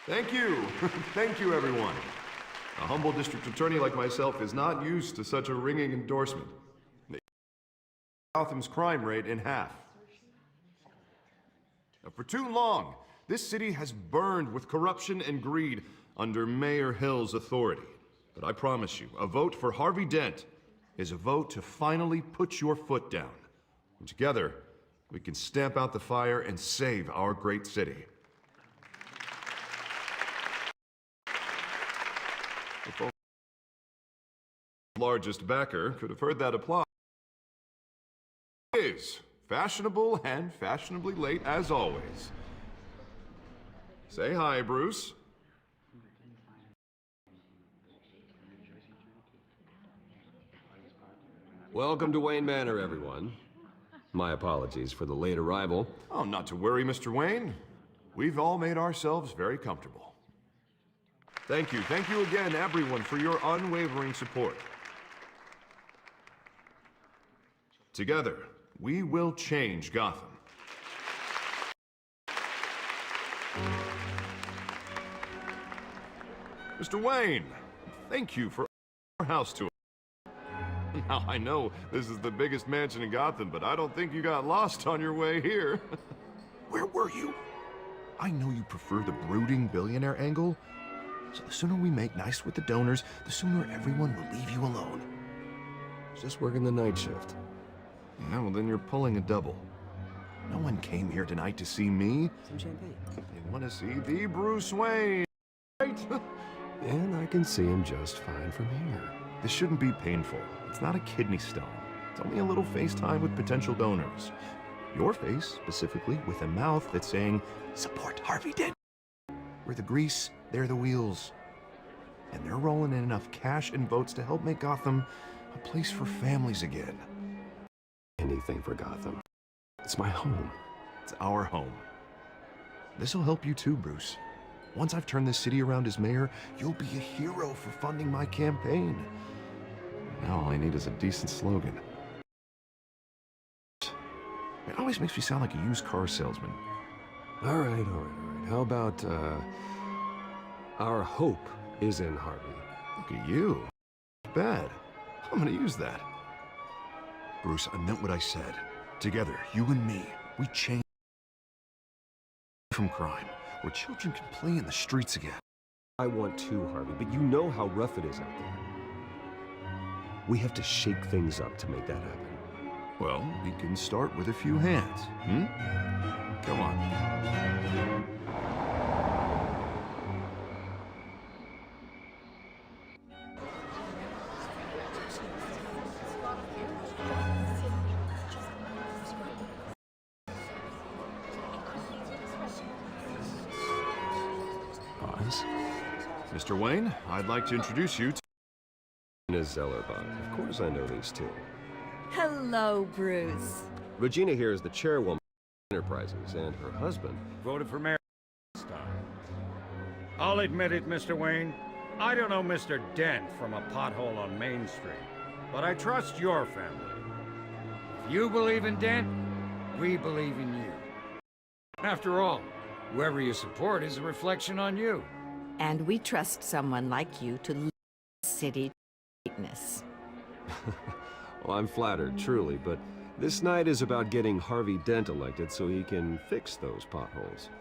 Thank you. Thank you, everyone. A humble district attorney like myself is not used to such a ringing endorsement. Gotham's crime rate in half. For too long, this city has burned with corruption and greed under Mayor Hill's authority. But I promise you, a vote for Harvey Dent is a vote to finally put your foot down. And together, we can stamp out the fire and save our great city. The largest backer could have heard that applause. Is fashionable and fashionably late as always. Say hi, Bruce. Welcome to Wayne Manor, everyone. My apologies for the late arrival. Oh, not to worry, Mr. Wayne. We've all made ourselves very comfortable. Thank you again, everyone, for your unwavering support. Together, we will change Gotham. Mr. Wayne, thank you for our house tour. Now, I know this is the biggest mansion in Gotham, but I don't think you got lost on your way here. Where were you? I know you prefer the brooding billionaire angle, so the sooner we make nice with the donors, the sooner everyone will leave you alone. Just working the night shift. Yeah, well then you're pulling a double. No one came here tonight to see me. Some champagne. They want to see the Bruce Wayne, right? And I can see him just fine from here. This shouldn't be painful. It's not a kidney stone. It's only a little FaceTime with potential donors. Your face, specifically, with a mouth that's saying, support Harvey Dent. We're the grease, they're the wheels. And they're rolling in enough cash and votes to help make Gotham a place for families again. Anything for Gotham. It's my home. It's our home. This'll help you too, Bruce. Once I've turned this city around as mayor, you'll be a hero for funding my campaign. Now all I need is a decent slogan. It always makes me sound like a used car salesman. All right. How about, our hope is in Harvey. Look at you. Bad. I'm gonna use that. Bruce, I meant what I said. Together, you and me, we change from crime, where children can play in the streets again. I want to, Harvey, but you know how rough it is out there. We have to shake things up to make that happen. Well, we can start with a few hands, Come on. Mr. Wayne, I'd like to introduce you to Ms. Zellerbach. Of course I know these two. Hello, Bruce. Regina here is the chairwoman of Enterprises, and her husband... Voted for mayor this time. I'll admit it, Mr. Wayne. I don't know Mr. Dent from a pothole on Main Street, but I trust your family. If you believe in Dent, we believe in you. After all, whoever you support is a reflection on you. And we trust someone like you to lead the city to greatness. Well, I'm flattered, truly, but this night is about getting Harvey Dent elected so he can fix those potholes.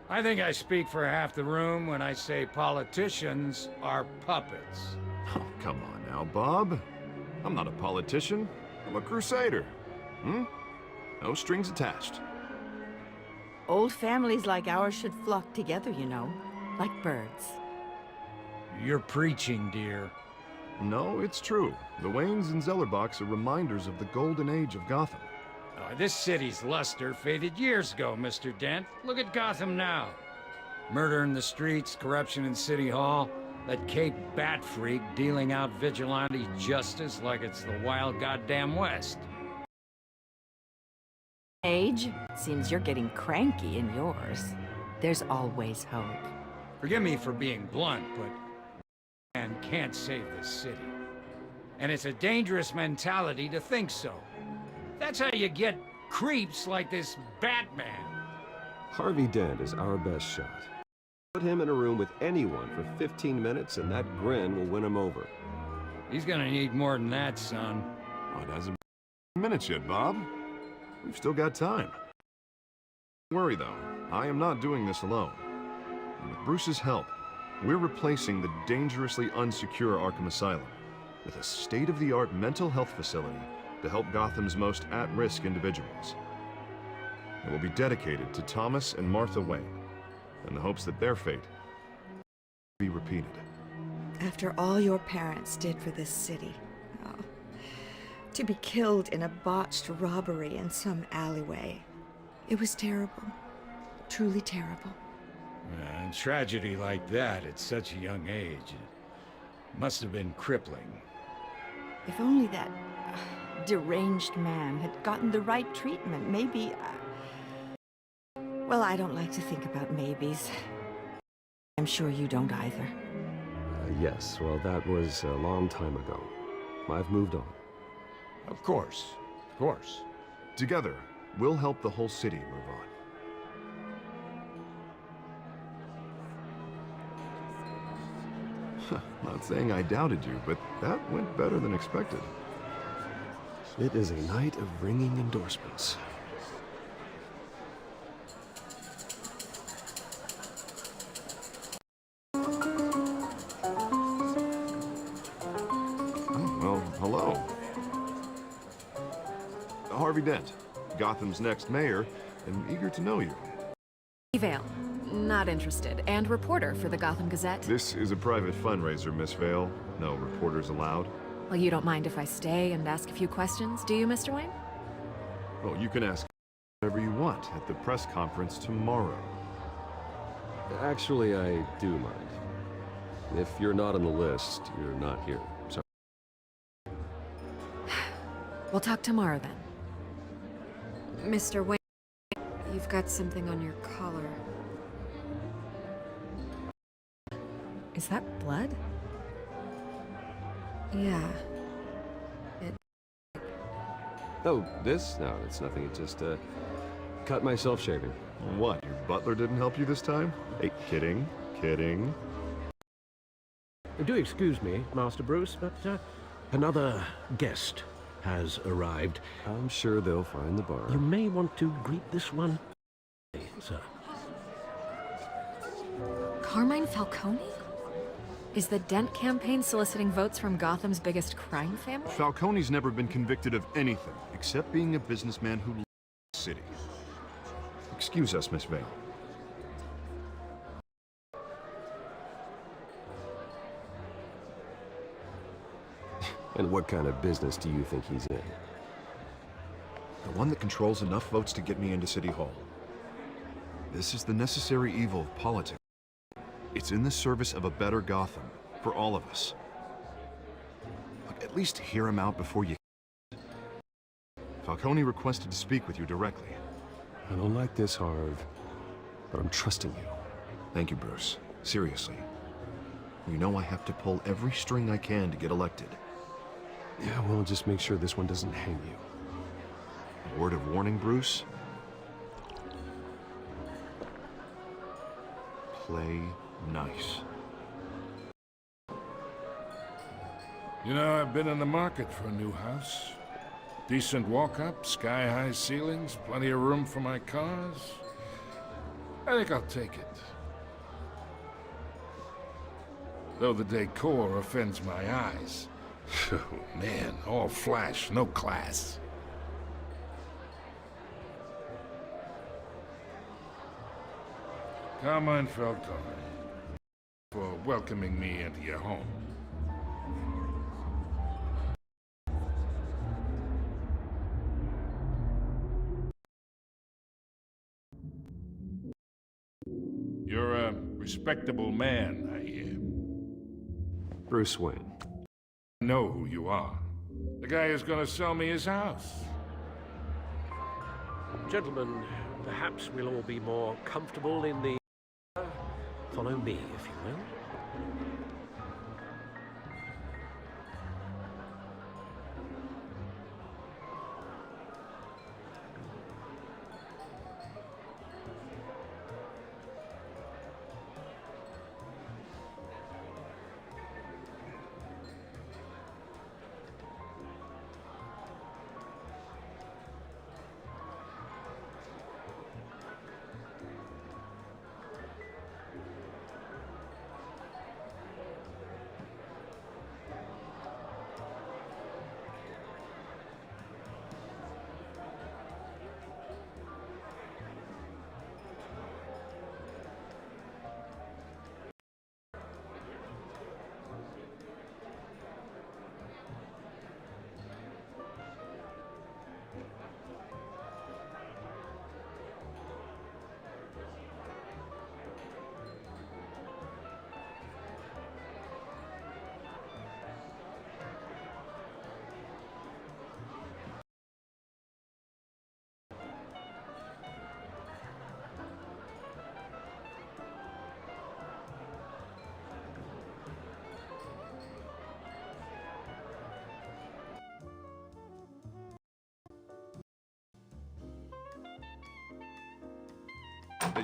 I think I speak for half the room when I say politicians are puppets. Oh, come on now, Bob. I'm not a politician. I'm a crusader. No strings attached. Old families like ours should flock together, you know, like birds. You're preaching, dear. No, it's true. The Waynes and Zellerbachs are reminders of the golden age of Gotham. This city's luster faded years ago, Mr. Dent. Look at Gotham now. Murder in the streets, corruption in City Hall, that Cape Bat freak dealing out vigilante justice like it's the wild goddamn West. Age, seems you're getting cranky in yours. There's always hope. Forgive me for being blunt, but man can't save this city. And it's a dangerous mentality to think so. That's how you get creeps like this Batman. Harvey Dent is our best shot. Put him in a room with anyone for 15 minutes and that grin will win him over. He's gonna need more than that, son. Well, it hasn't been minutes yet, Bob. We've still got time. Don't worry, though. I am not doing this alone. And with Bruce's help, we're replacing the dangerously unsecure Arkham Asylum with a state-of-the-art mental health facility to help Gotham's most at-risk individuals. It will be dedicated to Thomas and Martha Wayne, in the hopes that their fate will be repeated. After all your parents did for this city, oh, to be killed in a botched robbery in some alleyway, it was terrible. Truly terrible. A tragedy like that at such a young age, it must have been crippling. If only that deranged man had gotten the right treatment, maybe... Well, I don't like to think about maybes. I'm sure you don't either. Yes, well, that was a long time ago. I've moved on. Of course. Of course. Together, we'll help the whole city move on. Not saying I doubted you, but that went better than expected. It is a night of ringing endorsements. Oh, well, hello. Harvey Dent, Gotham's next mayor, and eager to know you. Vale. Not interested. And reporter for the Gotham Gazette. This is a private fundraiser, Miss Vale. No reporters allowed. Well, you don't mind if I stay and ask a few questions, do you, Mr. Wayne? Well, you can ask whatever you want at the press conference tomorrow. Actually, I do mind. If you're not on the list, you're not here. Sorry. We'll talk tomorrow then. Mr. Wayne, you've got something on your collar. Is that blood? Yeah. Oh, this? No, it's nothing. It just, cut myself shaving. What, your butler didn't help you this time? Hey, kidding, kidding. Do excuse me, Master Bruce, but another guest has arrived. I'm sure they'll find the bar. You may want to greet this one, sir. Carmine Falcone? Is the Dent campaign soliciting votes from Gotham's biggest crime family? Falcone's never been convicted of anything except being a businessman who loves the city. Excuse us, Miss Vale. And what kind of business do you think he's in? The one that controls enough votes to get me into City Hall. This is the necessary evil of politics. It's in the service of a better Gotham, for all of us. Look, at least hear him out before you... Falcone requested to speak with you directly. I don't like this, Harv, but I'm trusting you. Thank you, Bruce. Seriously. You know I have to pull every string I can to get elected. Yeah, well, just make sure this one doesn't hang you. A word of warning, Bruce? Play nice. You know, I've been in the market for a new house. Decent walk-up, sky-high ceilings, plenty of room for my cars. I think I'll take it. Though the decor offends my eyes. Oh, man, all flash, no class. Carmine Falcone, for welcoming me into your home. You're a respectable man, I hear. Bruce Wayne. I know who you are. The guy who's gonna sell me his house. Gentlemen, perhaps we'll all be more comfortable in the... Follow me, if you will.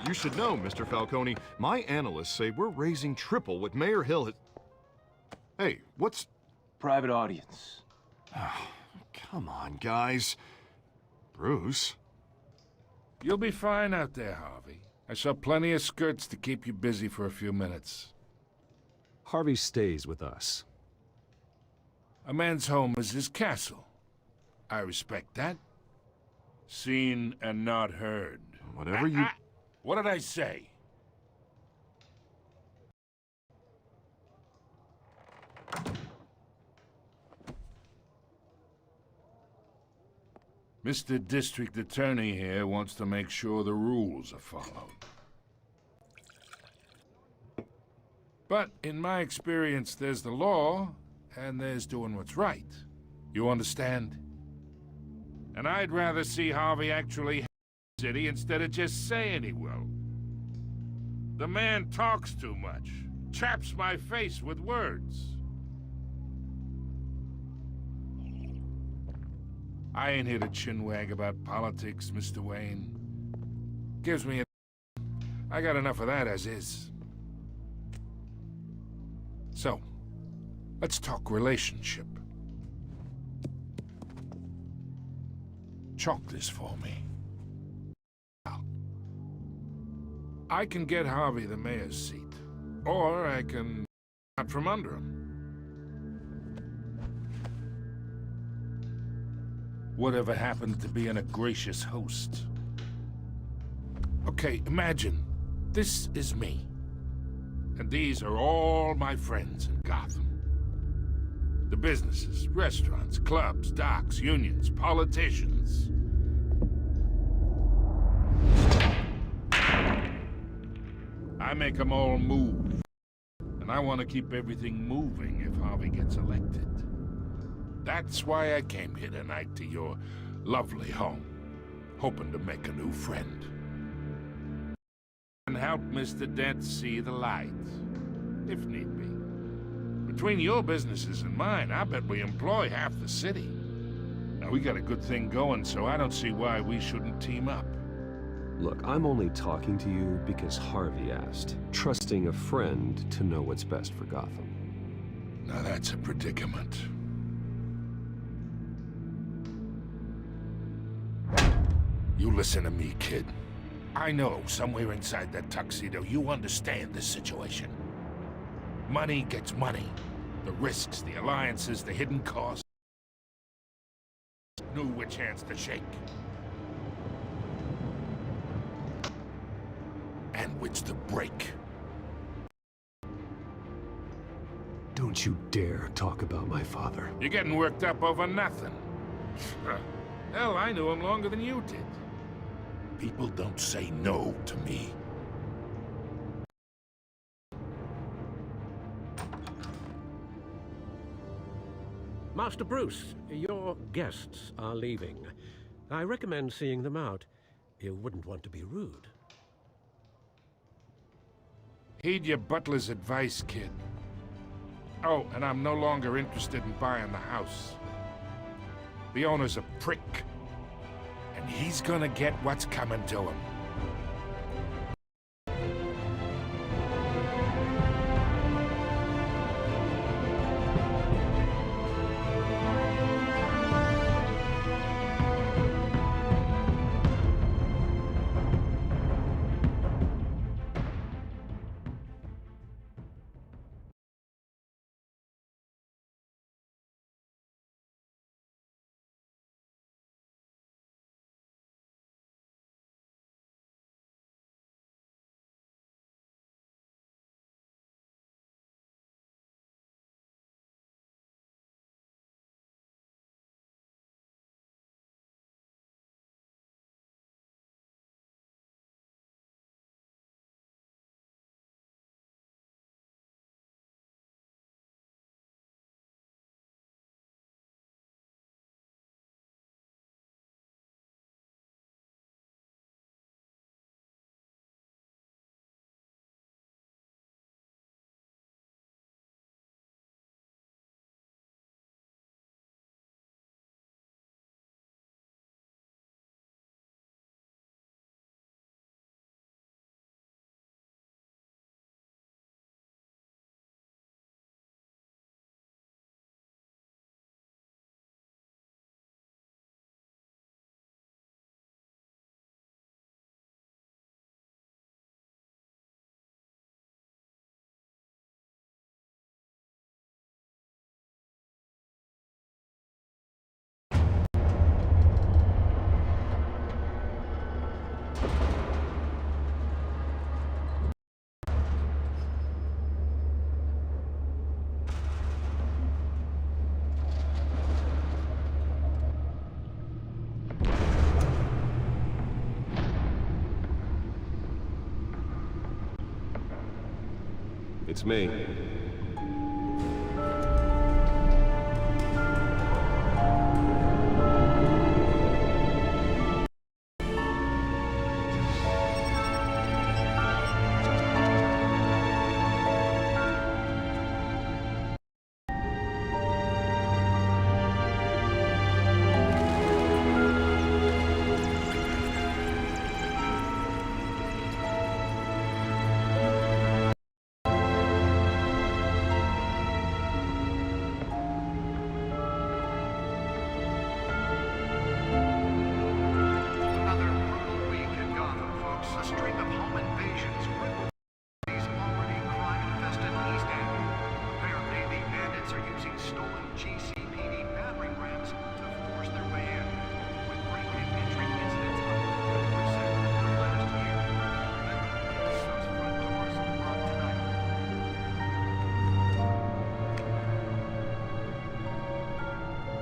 You should know, Mr. Falcone, my analysts say we're raising triple what Mayor Hill has... Hey, what's... Private audience. Come on, guys. Bruce? You'll be fine out there, Harvey. I saw plenty of skirts to keep you busy for a few minutes. Harvey stays with us. A man's home is his castle. I respect that. Seen and not heard. Whatever you... What did I say? Mr. District Attorney here wants to make sure the rules are followed. But in my experience, there's the law, and there's doing what's right. You understand? And I'd rather see Harvey actually help the city instead of just saying he will. The man talks too much, chaps my face with words. I ain't here to chinwag about politics, Mr. Wayne. Gives me a... I got enough of that as is. So, let's talk relationship. Chalk this for me. I can get Harvey the mayor's seat, or I can out from under him. Whatever happened to being a gracious host? Okay, imagine this is me. And these are all my friends in Gotham. The businesses, restaurants, clubs, docks, unions, politicians. I make them all move. And I want to keep everything moving if Harvey gets elected. That's why I came here tonight to your lovely home, hoping to make a new friend. And help Mr. Dent see the light, if need be. Between your businesses and mine, I bet we employ half the city. Now, we got a good thing going, so I don't see why we shouldn't team up. Look, I'm only talking to you because Harvey asked, trusting a friend to know what's best for Gotham. Now that's a predicament. You listen to me, kid. I know somewhere inside that tuxedo you understand this situation. Money gets money. The risks, the alliances, the hidden costs. Knew which hands to shake. And which to break. Don't you dare talk about my father. You're getting worked up over nothing. Hell, I knew him longer than you did. People don't say no to me. Master Bruce, your guests are leaving. I recommend seeing them out. You wouldn't want to be rude. Heed your butler's advice, kid. Oh, and I'm no longer interested in buying the house. The owner's a prick. And he's gonna get what's coming to him. It's me. Another brutal week in Gotham, folks. A string of home invasions ripples these already crime-infested East End. Apparently, the bandits are using stolen GCPD battering rams to force their way in, with break-in entry incidents up 40% over last year. Remember, those front doors locked tonight.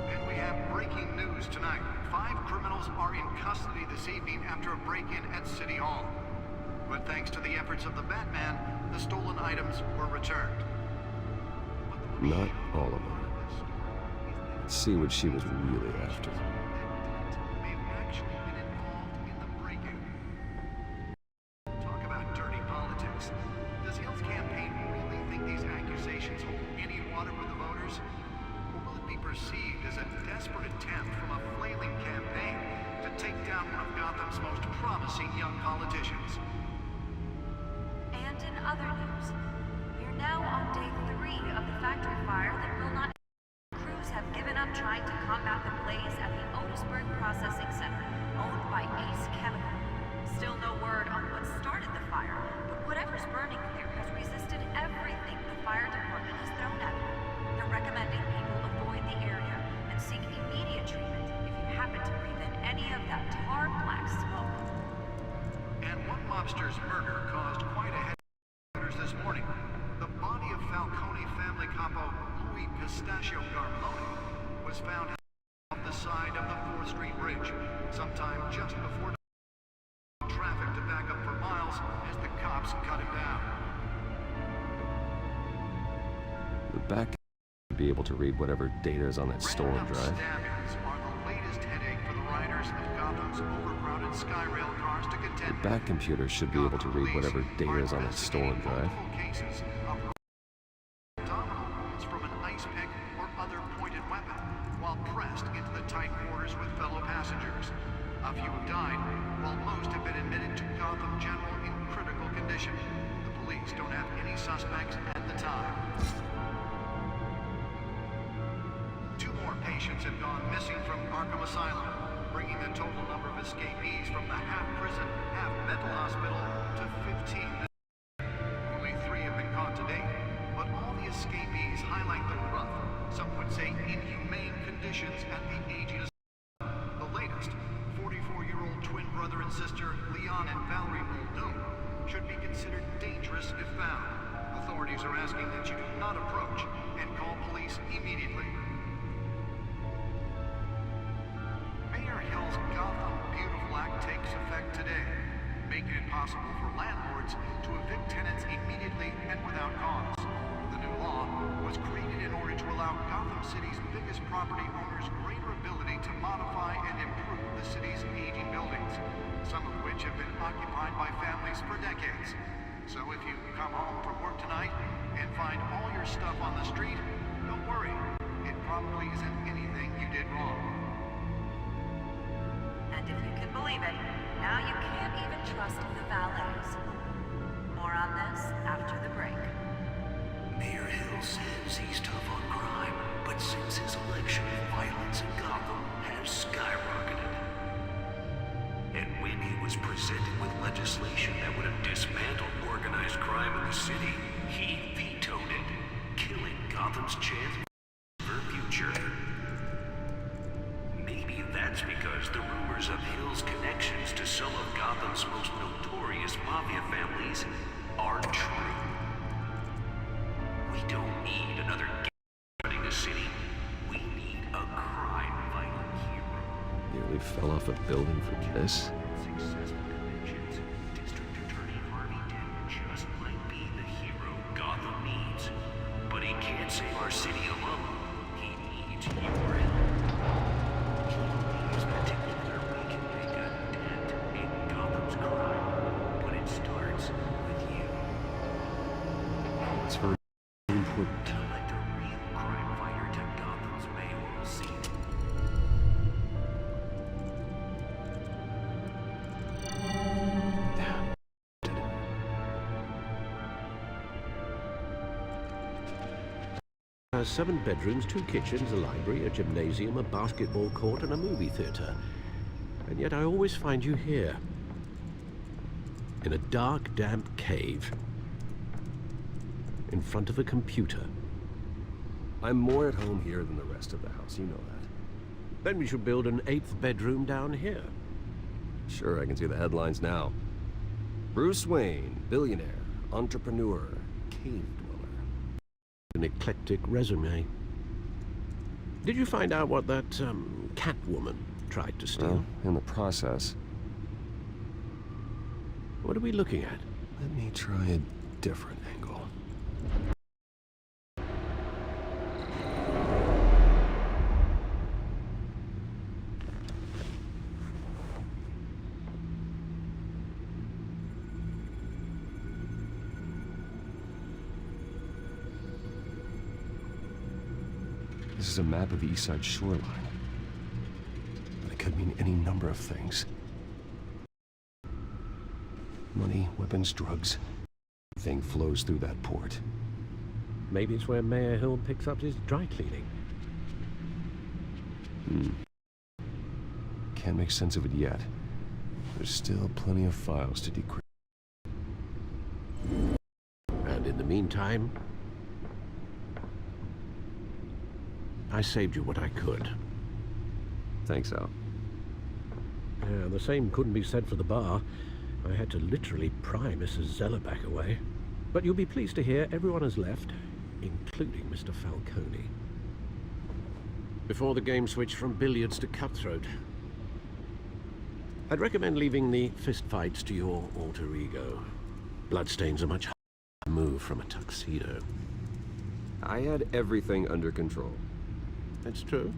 And we have breaking news tonight. 5 criminals are in custody this evening after a break-in at City Hall. But thanks to the efforts of the Batman, the stolen items were returned. But the most Not shocking all of them. part this story is that Let's see what she was really after. that may have actually been involved in the break-in. Talk about dirty politics. Does Hill's campaign really think these accusations hold any water with the voters? Or will it be perceived as a desperate attempt from a flailing campaign to take down one of Gotham's most promising young politicians? And in other news, we're now on day 3 of the factory fire that will not. Crews have given up trying to combat the blaze at the Otisburg Processing Center, owned by Ace Chemical. Still no word on what started the fire, but whatever's burning here has resisted everything the fire department has thrown at it. They're recommending people avoid the area and seek immediate treatment if you happen to breathe in any of that tar black smoke. And one mobster's murder caused quite a head this morning. The body of Falcone family capo Louis Pistachio Garmoni was found off the side of the 4th Street Bridge, sometime just before traffic to back up for miles as the cops cut him down. The back would be able to read whatever data is on that stolen Random drive. stabbings are the latest headache for the riders of Gotham's overcrowded Skyrail cars to contend The back computer should be able to read whatever data is on that stolen drive. cases of abdominal wounds from an ice pick or other pointed weapon while pressed into the tight quarters with fellow passengers. A few have died, while most have been admitted to Gotham General in critical condition. The police don't have any suspects at the time. 2 more patients have gone missing from Arkham Asylum, bringing the total number of escapees from the half-prison, half-mental hospital to 15. Only 3 have been caught to date, but all the escapees highlight the rough, some would say inhumane conditions at the aging asylum. The latest, 44-year-old twin brother and sister Leon and Valerie Muldoon, should be considered dangerous if found. Authorities are asking that you do not approach and call police immediately. Mayor Hill's Gotham Beautiful Act takes effect today, making it possible for landlords to evict tenants immediately and without cause. The new law was created in order to allow Gotham City's biggest property owners greater ability to modify and improve the city's aging buildings, some of which have been occupied by families for decades. So if you come home from work tonight and find all your stuff on the street, don't worry. It probably isn't anything you did wrong. And if you can believe it, now you can't even trust the valets. More on this after the break. Mayor Hill says he's tough on crime, but since his election, violence in Gotham has skyrocketed. And when he was presented with legislation that would have dismantled organized crime in the city, he vetoed it, killing Gotham's chance for a future. Maybe that's because the rumors of Hill's connections to some of Gotham's most notorious mafia families aren't true. We don't need another running the city. We need a crime-fighting hero. Nearly fell off a building for this. Successful convictions. District Attorney Harvey Dent just might be the hero Gotham save our city alone, he needs your help. He believes that together we can make a dent in Gotham's crime, but it starts with you. It's very important. To elect a real crime fighter to Gotham's mayoral seat. Has 7 bedrooms, 2 kitchens, a library, a gymnasium, a basketball court, and a movie theater. And yet I always find you here. In a dark, damp cave. In front of a computer. I'm more at home here than the rest of the house, you know that. Then we should build an 8th bedroom down here. Sure, I can see the headlines now. Bruce Wayne, billionaire, entrepreneur, cave dweller. An eclectic resume. Did you find out what that, Catwoman tried to steal? Well, in the process. What are we looking at? Let me try a different angle. This is a map of the East Side shoreline. But it could mean any number of things. Money, weapons, drugs. Everything flows through that port. Maybe it's where Mayor Hill picks up his dry cleaning. Can't make sense of it yet. There's still plenty of files to decrypt. And in the meantime, I saved you what I could. Thanks, Al. Yeah, the same couldn't be said for the bar. I had to literally pry Mrs. Zellerback away. But you'll be pleased to hear everyone has left, including Mr. Falcone. Before the game switched from billiards to cutthroat. I'd recommend leaving the fistfights to your alter ego. Bloodstains are much harder to move from a tuxedo. I had everything under control. That's true.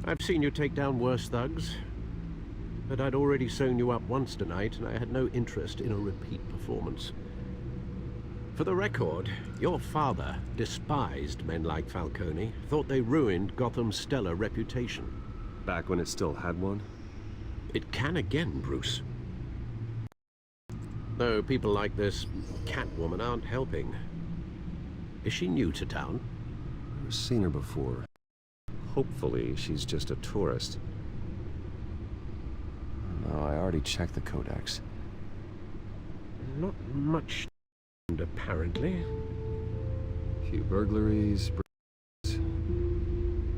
I've seen you take down worse thugs. But I'd already sewn you up once tonight, and I had no interest in a repeat performance. For the record, your father despised men like Falcone, thought they ruined Gotham's stellar reputation. Back when it still had one? It can again, Bruce. Though people like this Catwoman aren't helping. Is she new to town? I've seen her before. Hopefully, she's just a tourist. No, I already checked the codex. Not much, apparently. Few burglaries.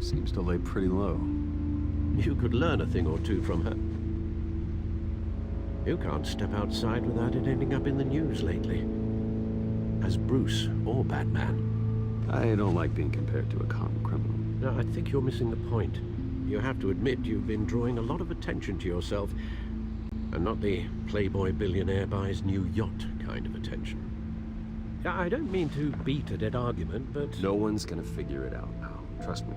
Seems to lay pretty low. You could learn a thing or two from her. You can't step outside without it ending up in the news lately. As Bruce or Batman. I don't like being compared to a common criminal. No, I think you're missing the point. You have to admit you've been drawing a lot of attention to yourself, and not the playboy billionaire buys new yacht kind of attention. I don't mean to beat a dead argument, but... No one's gonna figure it out now. Trust me.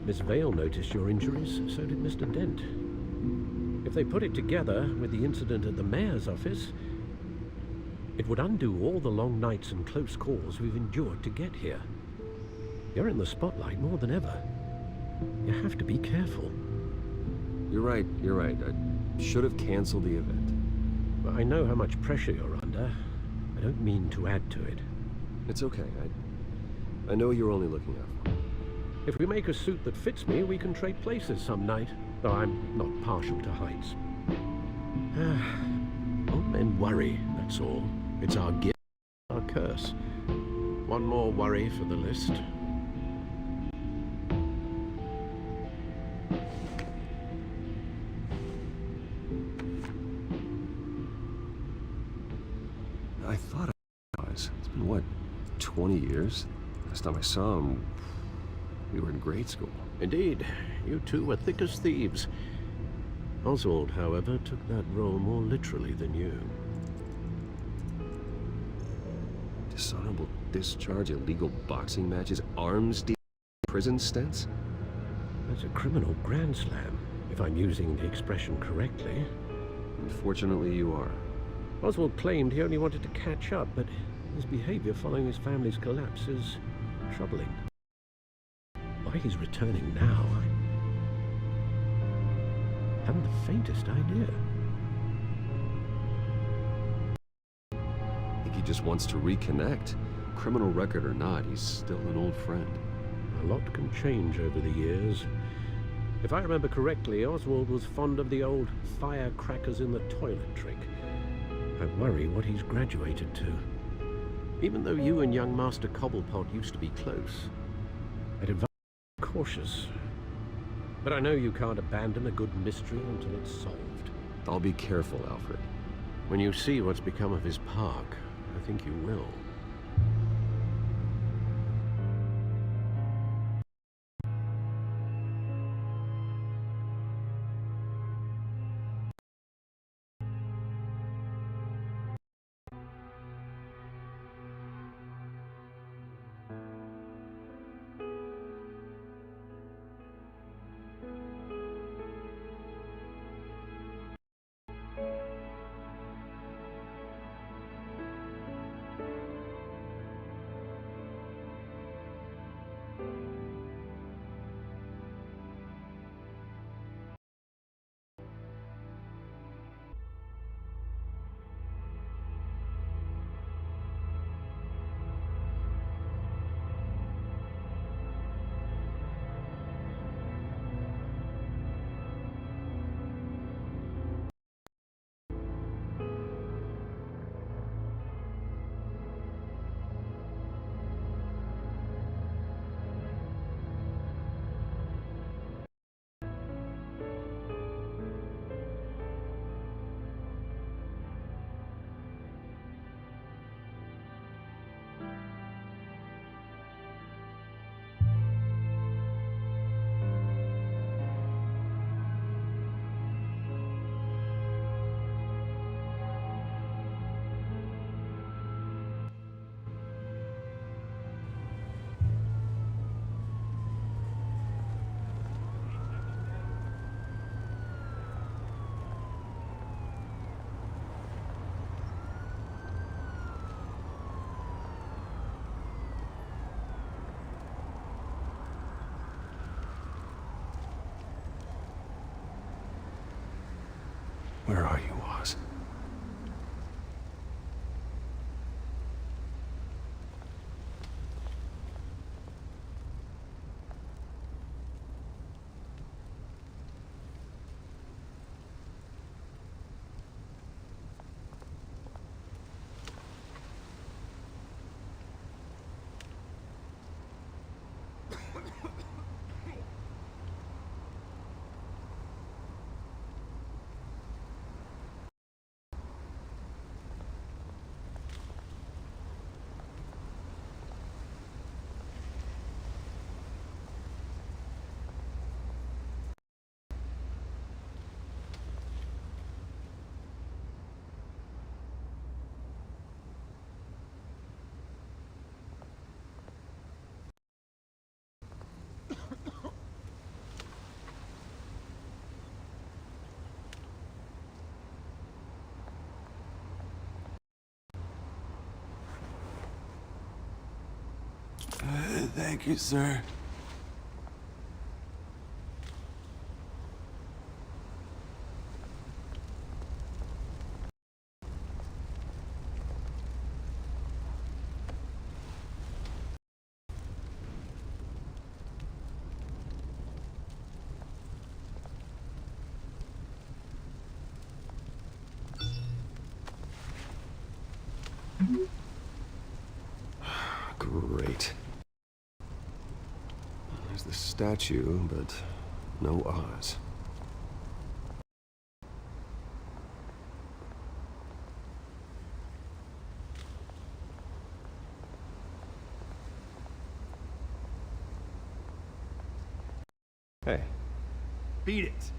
Miss Vale noticed your injuries, so did Mr. Dent. If they put it together with the incident at the mayor's office, it would undo all the long nights and close calls we've endured to get here. You're in the spotlight more than ever. You have to be careful. You're right. I should have canceled the event. Well, I know how much pressure you're under. I don't mean to add to it. It's okay. I know you're only looking out for me. If we make a suit that fits me, we can trade places some night. Though I'm not partial to heights. Old men worry, that's all. It's our gift, our curse. One more worry for the list. I thought I was. It's been, what, 20 years? Last time I saw him, we were in grade school. Indeed, you two were thick as thieves. Oswald, however, took that role more literally than you. Dishonorable discharge, illegal boxing matches, arms deal, prison stints? That's a criminal grand slam, if I'm using the expression correctly. Unfortunately, you are. Oswald claimed he only wanted to catch up, but his behavior following his family's collapse is troubling. Why he's returning now, I haven't the faintest idea. I think he just wants to reconnect. Criminal record or not, he's still an old friend. A lot can change over the years. If I remember correctly, Oswald was fond of the old firecrackers in the toilet trick. I worry what he's graduated to. Even though you and young Master Cobblepot used to be close, I'd advise you to be cautious. But I know you can't abandon a good mystery until it's solved. I'll be careful, Alfred. When you see what's become of his park, I think you will. Where are you, Oz? Thank you, sir. Great. There's the statue, but no Oz. Hey. Beat it.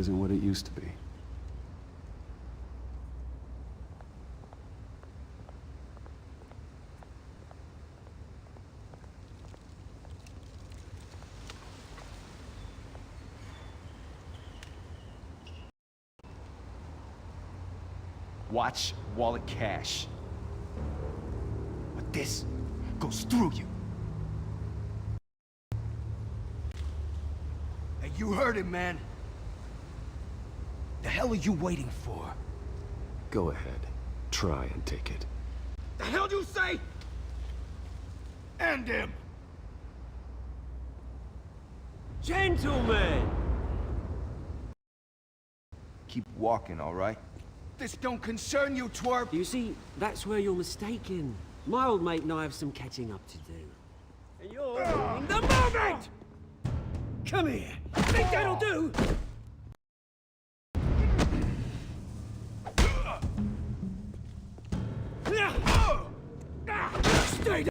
isn't what it used to be. Watch wallet cash. But this goes through you. Hey, you heard it, man. The hell are you waiting for? Go ahead. Try and take it. The hell do you say? End him! Gentlemen! Keep walking, all right? This don't concern you, twerp! You see, that's where you're mistaken. My old mate and I have some catching up to do. And you're in the moment! Come here. Think that'll do? Stay down!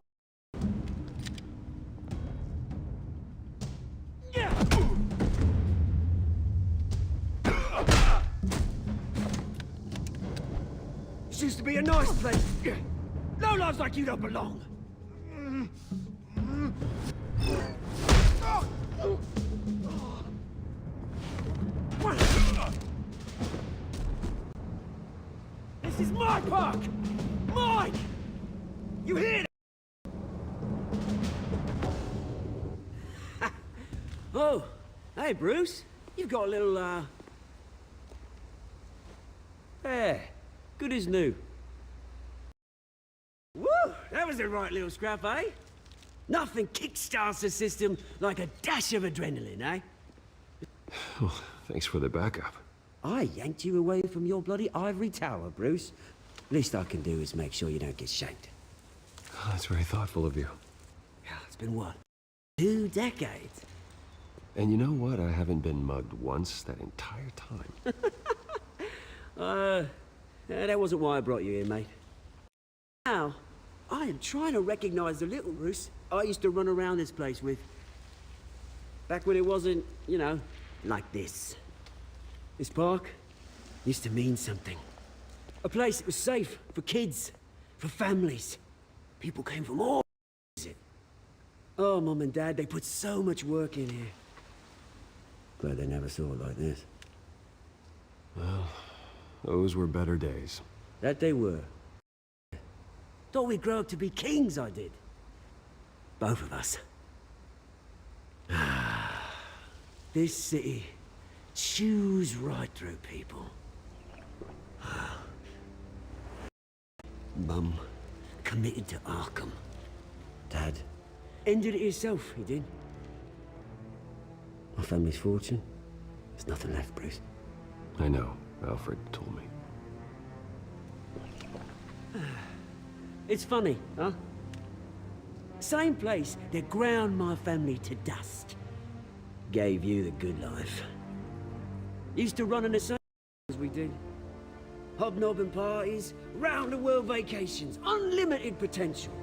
This used to be a nice place. No lives like you don't belong. This is my park! Mine! You hear that? Oh, hey Bruce. You've got a little, There. Good as new. Woo! That was a right little scrap, eh? Nothing kickstarts the system like a dash of adrenaline, eh? Oh, thanks for the backup. I yanked you away from your bloody ivory tower, Bruce. Least I can do is make sure you don't get shanked. Oh, that's very thoughtful of you. Yeah, it's been what? 2 decades? And you know what? I haven't been mugged once that entire time. That wasn't why I brought you here, mate. Now, I am trying to recognize the little Bruce I used to run around this place with. Back when it wasn't, you know, like this. This park used to mean something. A place that was safe for kids, for families. People came from all over. Oh, Mum and Dad, they put so much work in here. Glad they never saw it like this. Well, those were better days. That they were. Thought we'd grow up to be kings, I did. Both of us. This city chews right through people. Mum committed to Arkham. Dad ended it himself, he did. My family's fortune, there's nothing left, Bruce. I know. Alfred told me. It's funny, huh? Same place that ground my family to dust. Gave you the good life. Used to run in the same as we did. Hobnobbing parties, round-the-world vacations, unlimited potential.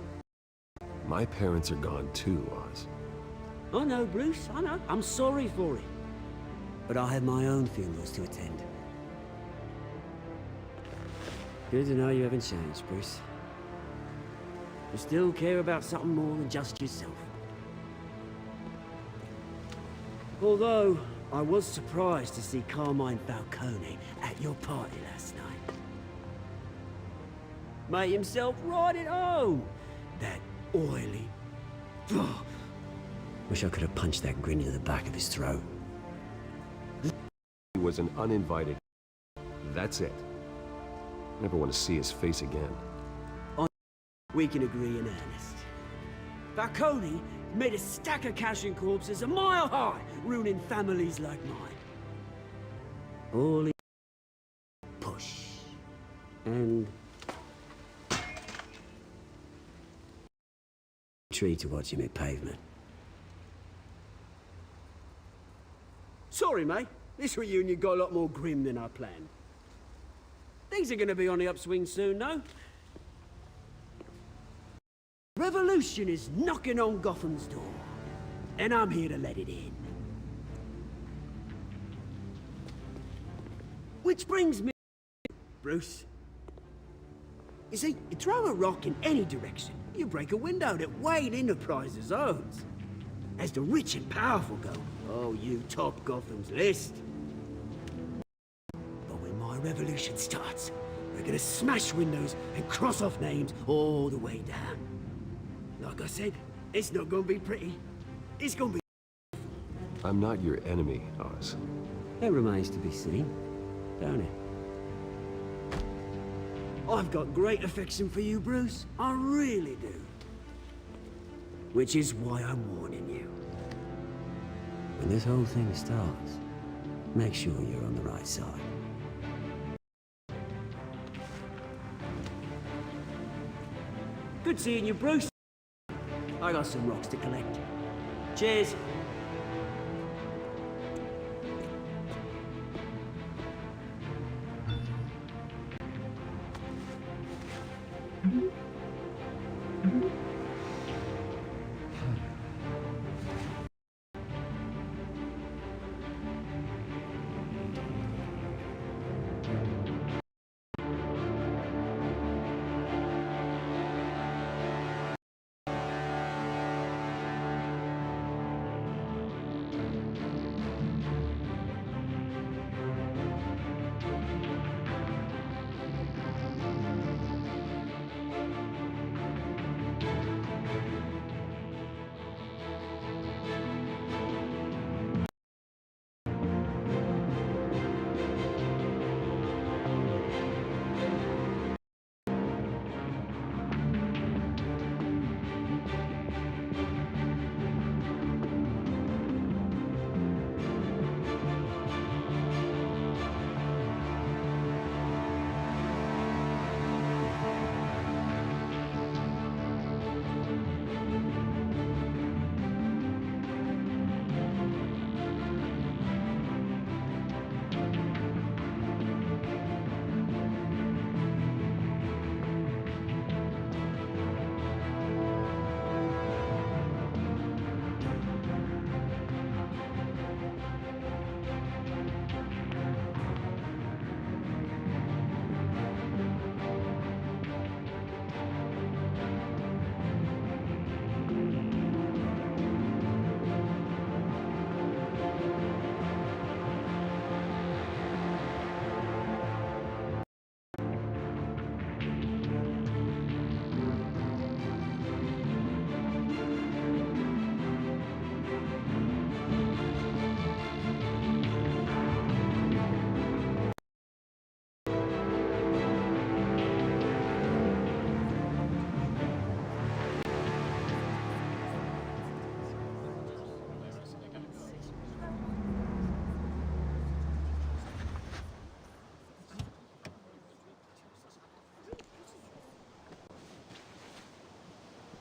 My parents are gone too, Oz. I know, Bruce, I know. I'm sorry for it. But I have my own funerals to attend. Good to know you haven't changed, Bruce. You still care about something more than just yourself. Although, I was surprised to see Carmine Falcone at your party last night. Made himself right at home. That oily... Wish I could have punched that grin into the back of his throat. He was an uninvited. That's it. Never want to see his face again. We can agree in earnest. Falcone made a stack of cash and corpses a mile high, ruining families like mine. All he... push. And... tree to watch him hit pavement. Sorry, mate. This reunion got a lot more grim than I planned. Things are gonna be on the upswing soon, no? Revolution is knocking on Gotham's door, and I'm here to let it in. Which brings me, Bruce. You see, you throw a rock in any direction, you break a window that Wayne Enterprises owns. As the rich and powerful go, oh, you top Gotham's list. But when my revolution starts, we're gonna smash windows and cross off names all the way down. Like I said, it's not gonna be pretty. It's gonna be... I'm not your enemy, Oz. It remains to be seen, don't it? I've got great affection for you, Bruce. I really do. Which is why I'm warning you. When this whole thing starts, make sure you're on the right side. Good seeing you, Bruce. I got some rocks to collect. Cheers.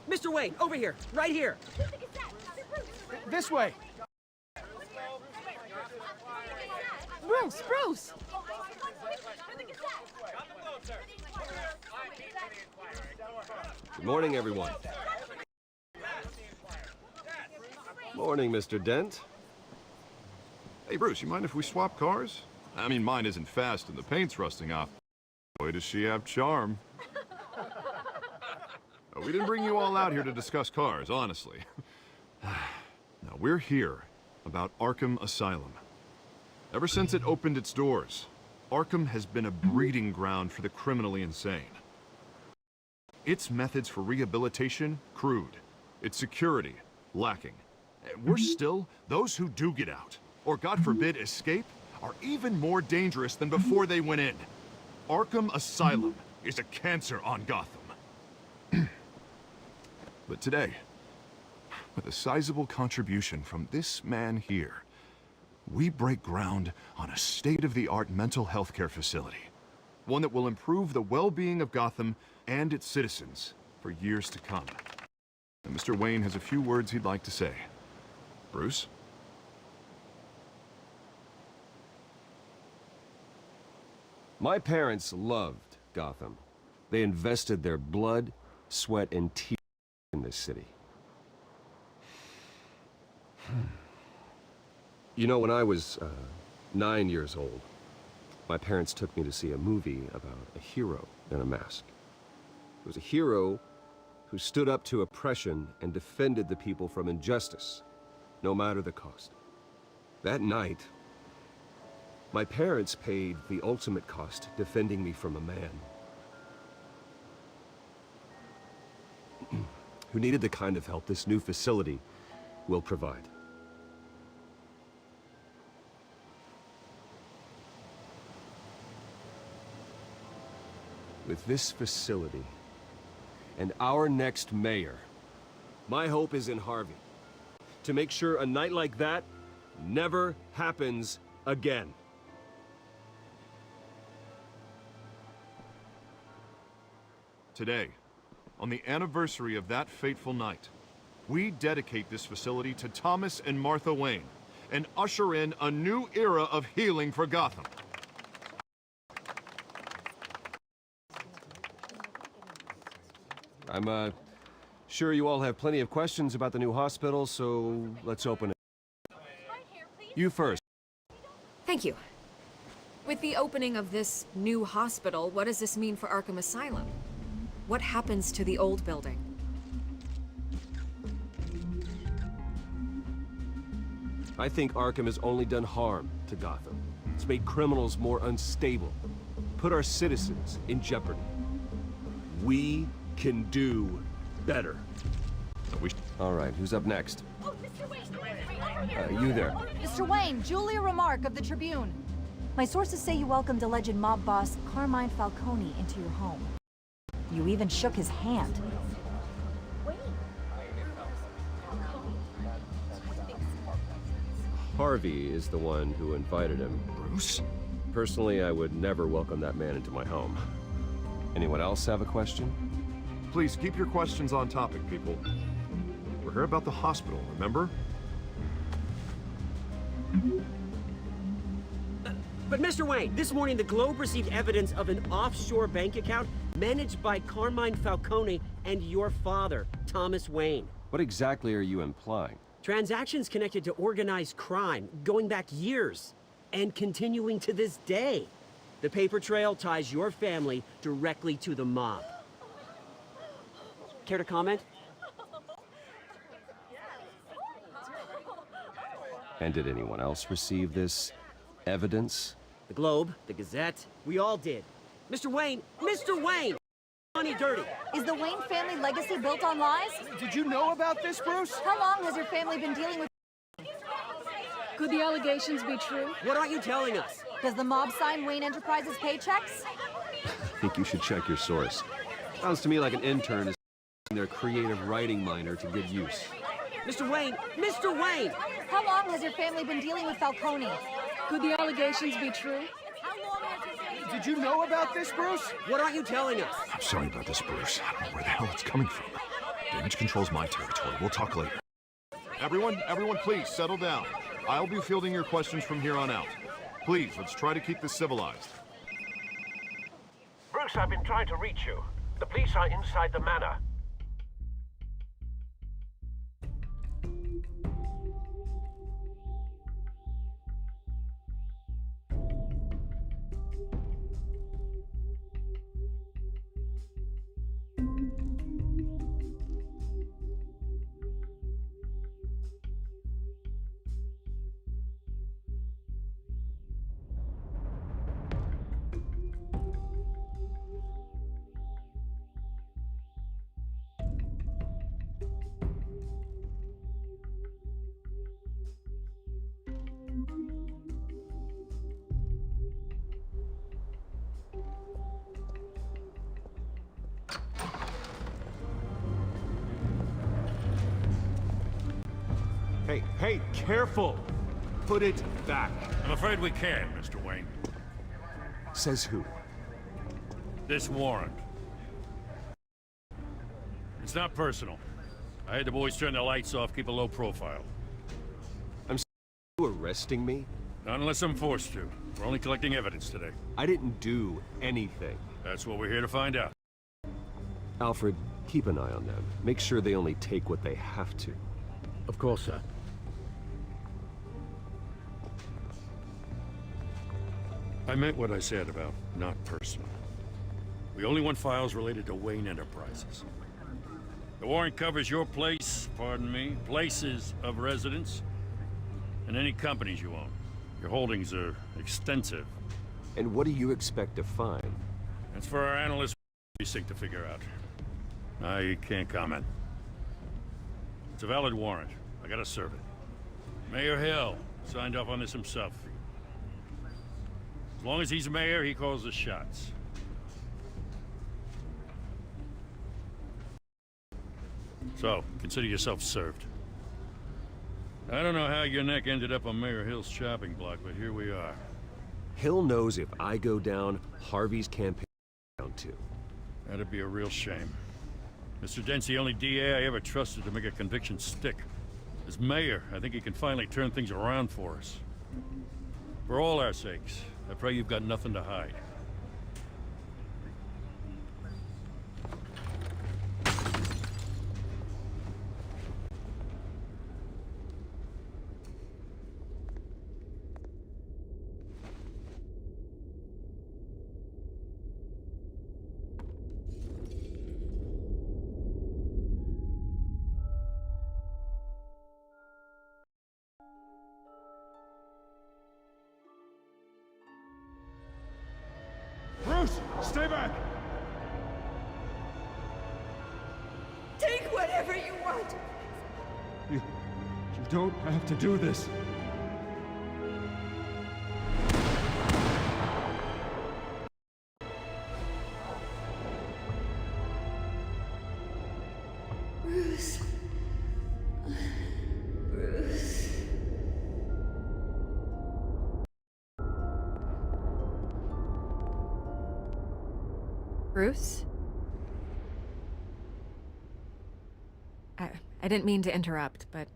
Mr. Wayne, over here, right here. This way. Bruce, Bruce! Good morning, everyone. Morning, Mr. Dent. Hey, Bruce, you mind if we swap cars? I mean, mine isn't fast and the paint's rusting off. Boy, does she have charm. We didn't bring you all out here to discuss cars, honestly. Now, we're here about Arkham Asylum. Ever since it opened its doors, Arkham has been a breeding ground for the criminally insane. Its methods for rehabilitation, crude. Its security, lacking. And worse still, those who do get out, or God forbid escape, are even more dangerous than before they went in. Arkham Asylum is a cancer on Gotham. But today, with a sizable contribution from this man here, we break ground on a state-of-the-art mental health care facility. One that will improve the well-being of Gotham and its citizens for years to come. And Mr. Wayne has a few words he'd like to say. Bruce? My parents loved Gotham. They invested their blood, sweat, and tears in this city. You know, when I was 9 years old, My parents took me to see a movie about a hero in a mask. It was a hero who stood up to oppression and defended the people from injustice, no matter the cost. That night, my parents paid the ultimate cost defending me from a man who needed the kind of help this new facility will provide. With this facility and our next mayor, my hope is in Harvey. To make sure a night like that never happens again. Today, on the anniversary of that fateful night, we dedicate this facility to Thomas and Martha Wayne and usher in a new era of healing for Gotham. I'm sure you all have plenty of questions about the new hospital, so let's open it. You first. Thank you. With the opening of this new hospital, what does this mean for Arkham Asylum? What happens to the old building? I think Arkham has only done harm to Gotham. It's made criminals more unstable, put our citizens in jeopardy. We can do better. All right, who's up next? Oh, Mr. Wayne! You there. Mr. Wayne, Julia Remark of the Tribune. My sources say you welcomed alleged mob boss Carmine Falcone into your home. You even shook his hand. Harvey is the one who invited him. Bruce? Personally, I would never welcome that man into my home. Anyone else have a question? Please keep your questions on topic, people. We're here about the hospital, remember? But Mr. Wayne, this morning the Globe received evidence of an offshore bank account managed by Carmine Falcone and your father, Thomas Wayne. What exactly are you implying? Transactions connected to organized crime, going back years, and continuing to this day. The paper trail ties your family directly to the mob. Care to comment? And did anyone else receive this evidence? The Globe, the Gazette, we all did. Mr. Wayne! Mr. Wayne! Money dirty! Is the Wayne family legacy built on lies? Did you know about this, Bruce? How long has your family been dealing with... Could the allegations be true? What aren't you telling us? Does the mob sign Wayne Enterprises paychecks? I think you should check your source. Sounds to me like an intern is their creative writing minor to good use. Mr. Wayne! Mr. Wayne! How long has your family been dealing with Falcone? Could the allegations be true? Did you know about this, Bruce? What aren't you telling us? I'm sorry about this, Bruce. I don't know where the hell it's coming from. Damage control's my territory. We'll talk later. Everyone, please settle down. I'll be fielding your questions from here on out. Please, let's try to keep this civilized. Bruce, I've been trying to reach you. The police are inside the manor. Hey, careful! Put it back. I'm afraid we can't, Mr. Wayne. Says who? This warrant. It's not personal. I had the boys turn the lights off, keep a low profile. You arresting me? Not unless I'm forced to. We're only collecting evidence today. I didn't do anything. That's what we're here to find out. Alfred, keep an eye on them. Make sure they only take what they have to. Of course, sir. I meant what I said about not personal. We only want files related to Wayne Enterprises. The warrant covers your place, pardon me, places of residence, and any companies you own. Your holdings are extensive. And what do you expect to find? That's for our analysts to figure out. I can't comment. It's a valid warrant. I gotta serve it. Mayor Hill signed off on this himself. As long as he's mayor, he calls the shots. So, consider yourself served. I don't know how your neck ended up on Mayor Hill's chopping block, but here we are. Hill knows if I go down, Harvey's campaign goes down too. That'd be a real shame. Mr. Dent's the only DA I ever trusted to make a conviction stick. As mayor, I think he can finally turn things around for us. For all our sakes, I pray you've got nothing to hide. Bruce, stay back! Take whatever you want! You don't have to do this. Bruce. Bruce. Bruce? I didn't mean to interrupt, but...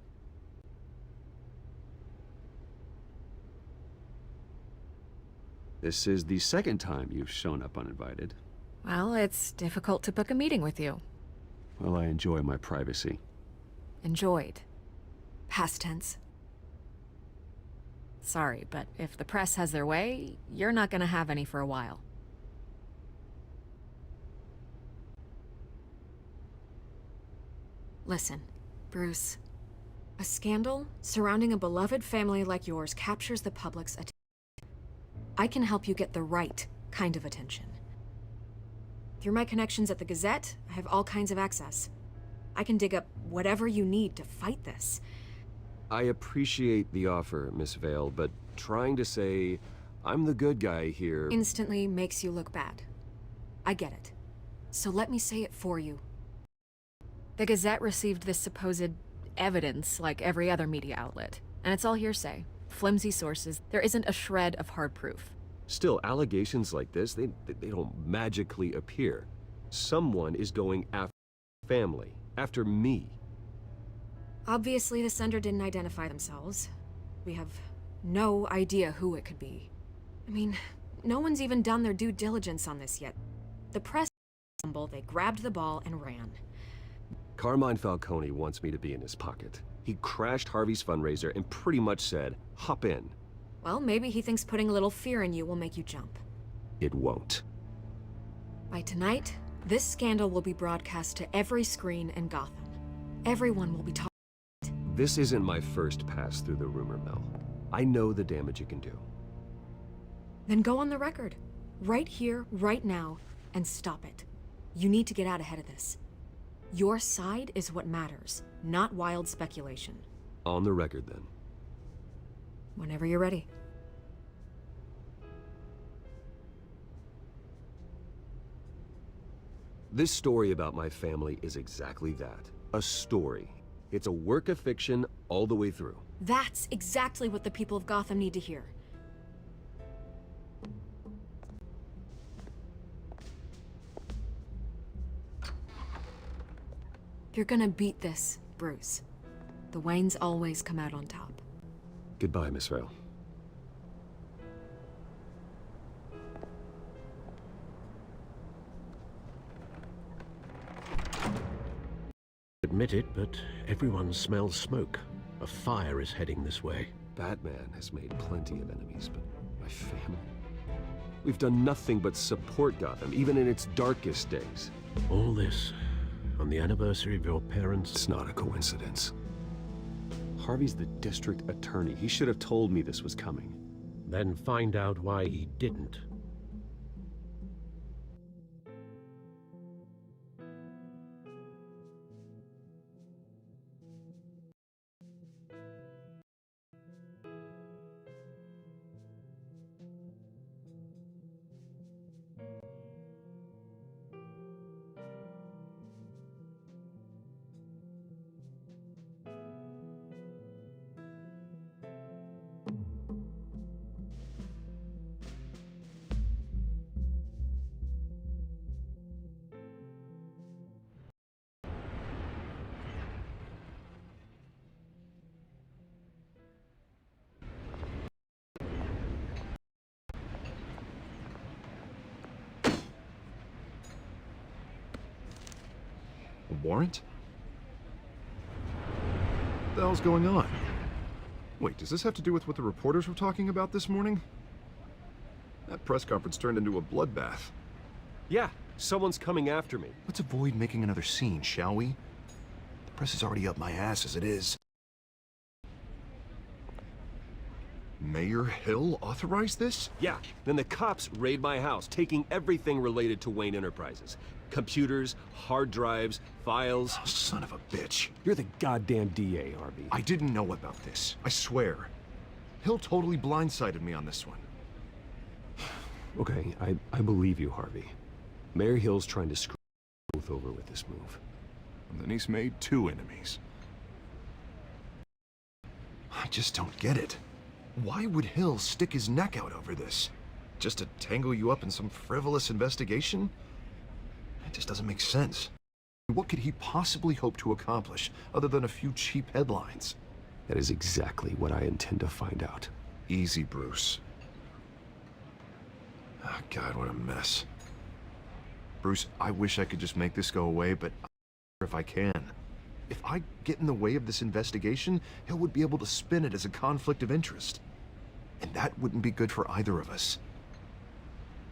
This is the second time you've shown up uninvited. Well, it's difficult to book a meeting with you. Well, I enjoy my privacy. Enjoyed. Past tense. Sorry, but if the press has their way, you're not gonna have any for a while. Listen, Bruce. A scandal surrounding a beloved family like yours captures the public's attention. I can help you get the right kind of attention. Through my connections at the Gazette, I have all kinds of access. I can dig up whatever you need to fight this. I appreciate the offer, Miss Vale, but trying to say I'm the good guy here... Instantly makes you look bad. I get it. So let me say it for you. The Gazette received this supposed evidence like every other media outlet, and it's all hearsay. Flimsy sources. There isn't a shred of hard proof. Still, allegations like this, they don't magically appear. Someone is going after family, after me. Obviously, the sender didn't identify themselves. We have no idea who it could be. I mean, no one's even done their due diligence on this yet. The press stumbled, they grabbed the ball and ran. Carmine Falcone wants me to be in his pocket. He crashed Harvey's fundraiser and pretty much said, hop in. Well, maybe he thinks putting a little fear in you will make you jump. It won't. By tonight, this scandal will be broadcast to every screen in Gotham. Everyone will be talking. This isn't my first pass through the rumor mill. I know the damage it can do. Then go on the record. Right here, right now, and stop it. You need to get out ahead of this. Your side is what matters, not wild speculation. On the record, then. Whenever you're ready. This story about my family is exactly that. A story. It's a work of fiction all the way through. That's exactly what the people of Gotham need to hear. You're gonna beat this, Bruce. The Waynes always come out on top. Goodbye, Miss Vale. Admit it, but everyone smells smoke. A fire is heading this way. Batman has made plenty of enemies, but my family... We've done nothing but support Gotham, even in its darkest days. All this on the anniversary of your parents'... It's not a coincidence. Harvey's the district attorney. He should have told me this was coming. Then find out why he didn't. A warrant? What the hell's going on? Wait, does this have to do with what the reporters were talking about this morning? That press conference turned into a bloodbath. Yeah, someone's coming after me. Let's avoid making another scene, shall we? The press is already up my ass as it is. Mayor Hill authorized this? Yeah, then the cops raid my house, taking everything related to Wayne Enterprises. Computers, hard drives, files. Oh, son of a bitch. You're the goddamn DA, Harvey. I didn't know about this. I swear. Hill totally blindsided me on this one. Okay, I believe you, Harvey. Mayor Hill's trying to screw both over with this move. And then he's made 2 enemies. I just don't get it. Why would Hill stick his neck out over this? Just to tangle you up in some frivolous investigation? It just doesn't make sense. What could he possibly hope to accomplish other than a few cheap headlines? That is exactly what I intend to find out. Easy, Bruce. Oh, God, what a mess. Bruce, I wish I could just make this go away, but I'm not sure if I can. If I get in the way of this investigation, Hill would be able to spin it as a conflict of interest. And that wouldn't be good for either of us.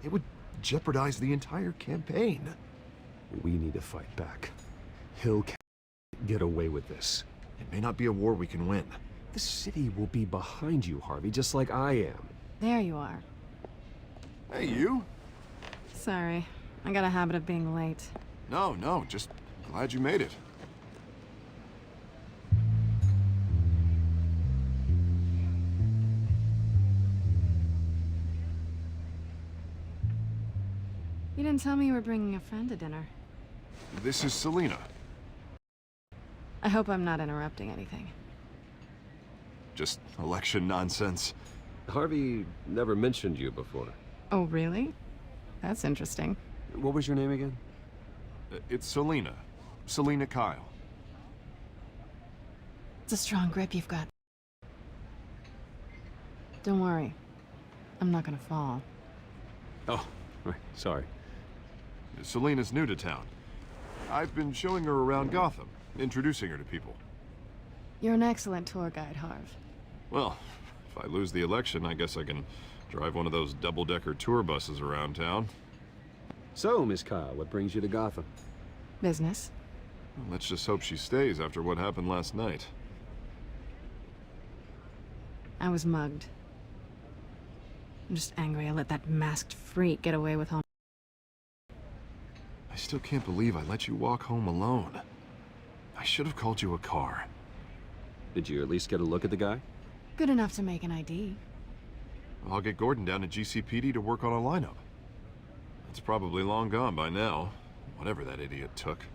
It would jeopardize the entire campaign. We need to fight back. Hill can't get away with this. It may not be a war we can win. The city will be behind you, Harvey, just like I am. There you are. Hey, you? Sorry, I got a habit of being late. No, just glad you made it. You didn't tell me you were bringing a friend to dinner. This is Selina. I hope I'm not interrupting anything. Just election nonsense. Harvey never mentioned you before. Oh, really? That's interesting. What was your name again? It's Selina. Selina Kyle. It's a strong grip you've got. Don't worry. I'm not gonna fall. Oh, right, sorry. Selina's new to town. I've been showing her around Gotham, introducing her to people. You're an excellent tour guide, Harv. Well, if I lose the election, I guess I can drive one of those double-decker tour buses around town. So, Miss Kyle, what brings you to Gotham? Business. Well, let's just hope she stays after what happened last night. I was mugged. I'm just angry I let that masked freak get away with home. I still can't believe I let you walk home alone. I should have called you a car. Did you at least get a look at the guy? Good enough to make an ID. I'll get Gordon down to GCPD to work on a lineup. It's probably long gone by now, whatever that idiot took.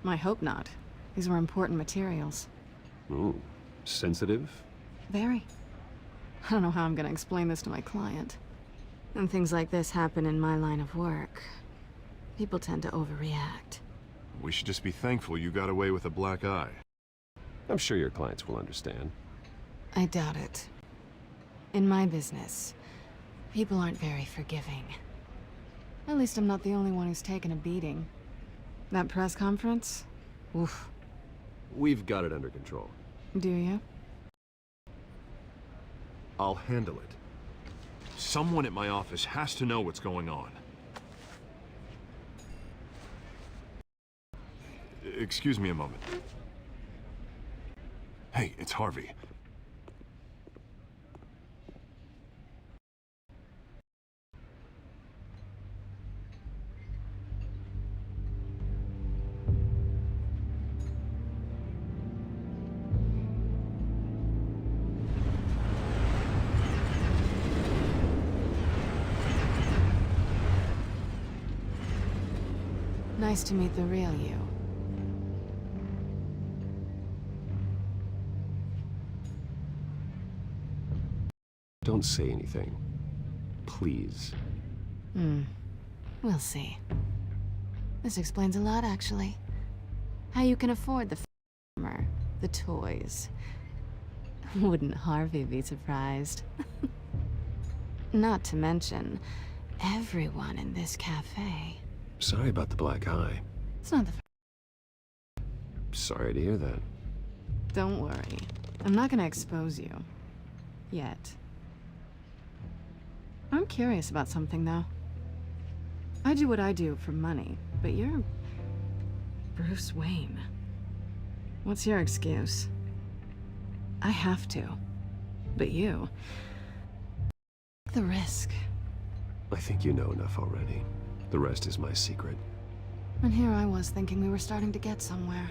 I hope not. These were important materials. Ooh, sensitive? Very. I don't know how I'm gonna explain this to my client. When things like this happen in my line of work, people tend to overreact. We should just be thankful you got away with a black eye. I'm sure your clients will understand. I doubt it. In my business, people aren't very forgiving. At least I'm not the only one who's taken a beating. That press conference? Oof. We've got it under control. Do you? I'll handle it. Someone at my office has to know what's going on. Excuse me a moment. Hey, it's Harvey. Nice to meet the real you. Don't say anything. Please. We'll see. This explains a lot, actually. How you can afford the armor, the toys. Wouldn't Harvey be surprised? Not to mention, everyone in this cafe. Sorry about the black eye. It's not the Sorry to hear that. Don't worry. I'm not gonna expose you. Yet. I'm curious about something, though. I do what I do for money, but you're Bruce Wayne. What's your excuse? I have to. But you... the risk. I think you know enough already. The rest is my secret. And here I was thinking we were starting to get somewhere.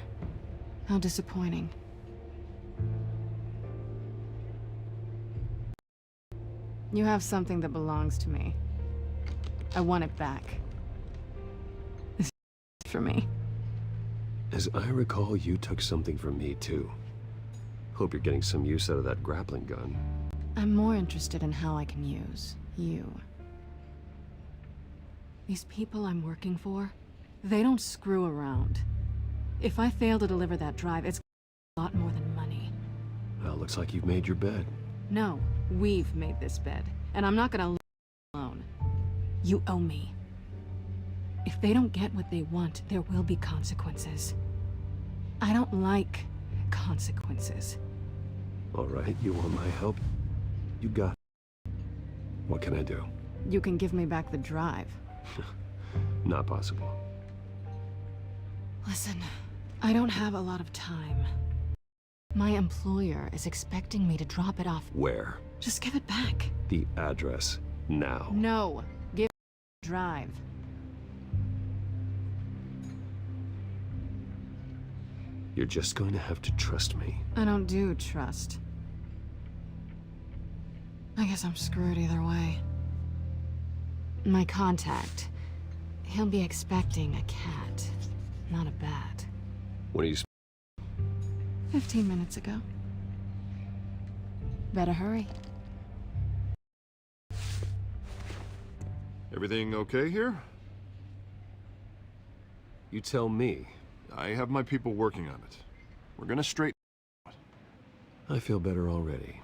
How disappointing. You have something that belongs to me. I want it back. This is for me. As I recall, you took something from me, too. Hope you're getting some use out of that grappling gun. I'm more interested in how I can use you. These people I'm working for, they don't screw around. If I fail to deliver that drive, it's a lot more than money. Well, looks like you've made your bed. No, we've made this bed, and I'm not gonna leave it alone. You owe me. If they don't get what they want, there will be consequences. I don't like consequences. All right, you want my help? You got it. What can I do? You can give me back the drive. Not possible. Listen, I don't have a lot of time. My employer is expecting me to drop it off. Where? Just give it back. The address, now. No, give the drive. You're just going to have to trust me. I don't do trust. I guess I'm screwed either way. My contact, he'll be expecting a cat, not a bat. When are you... 15 minutes ago. Better hurry. Everything okay here? You tell me. I have my people working on it. We're gonna straighten it out. I feel better already.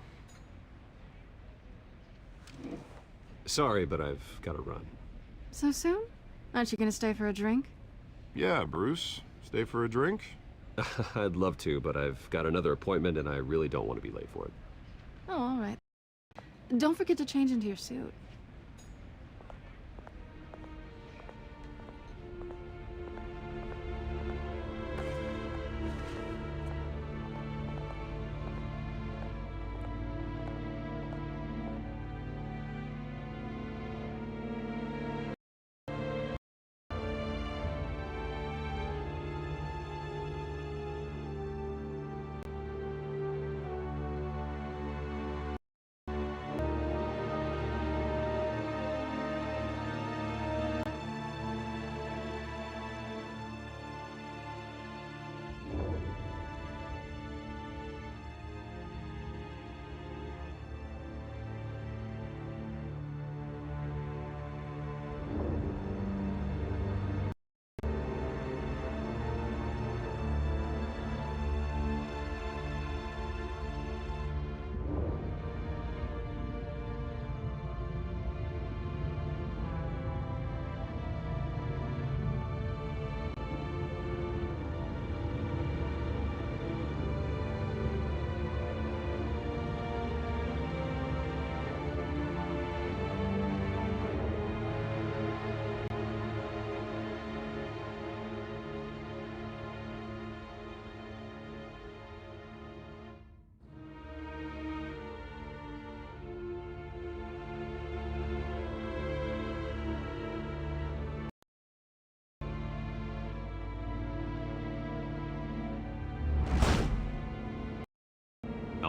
Sorry, but I've got to run. So soon? Aren't you gonna stay for a drink? Yeah, Bruce. Stay for a drink? I'd love to, but I've got another appointment and I really don't want to be late for it. Oh, all right. Don't forget to change into your suit.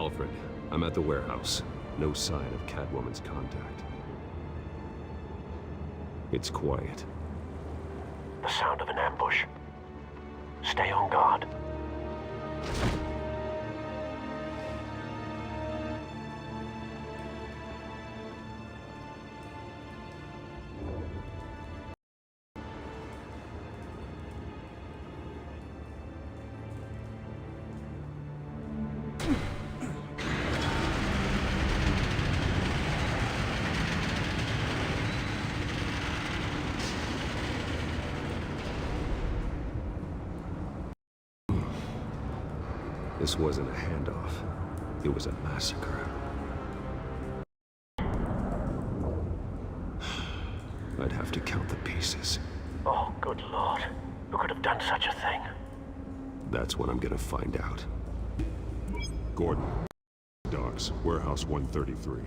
Alfred, I'm at the warehouse. No sign of Catwoman's contact. It's quiet. The sound of an ambush. Stay on guard. This wasn't a handoff. It was a massacre. I'd have to count the pieces. Oh, good lord. Who could have done such a thing? That's what I'm gonna find out. Gordon. Docks, Warehouse 133.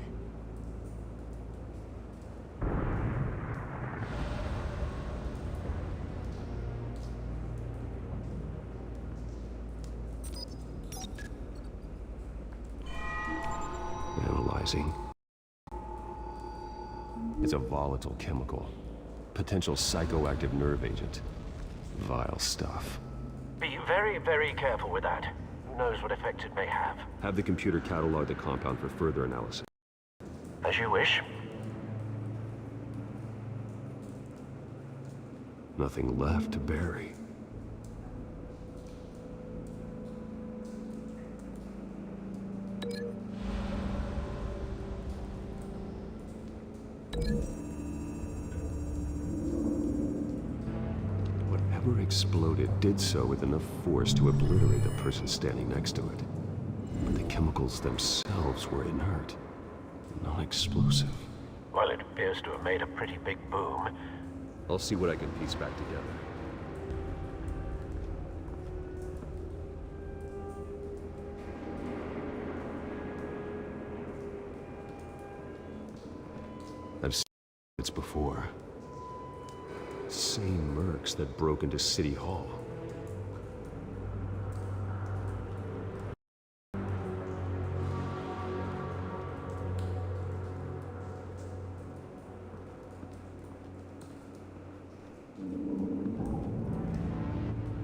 Analyzing. It's a volatile chemical. Potential psychoactive nerve agent. Vile stuff. Be very, very careful with that. Who knows what effects it may have. Have the computer catalog the compound for further analysis. As you wish. Nothing left to bury. Whatever exploded did so with enough force to obliterate the person standing next to it. But the chemicals themselves were inert, non-explosive. Well, it appears to have made a pretty big boom. I'll see what I can piece back together. I've seen it before. Same mercs that broke into City Hall.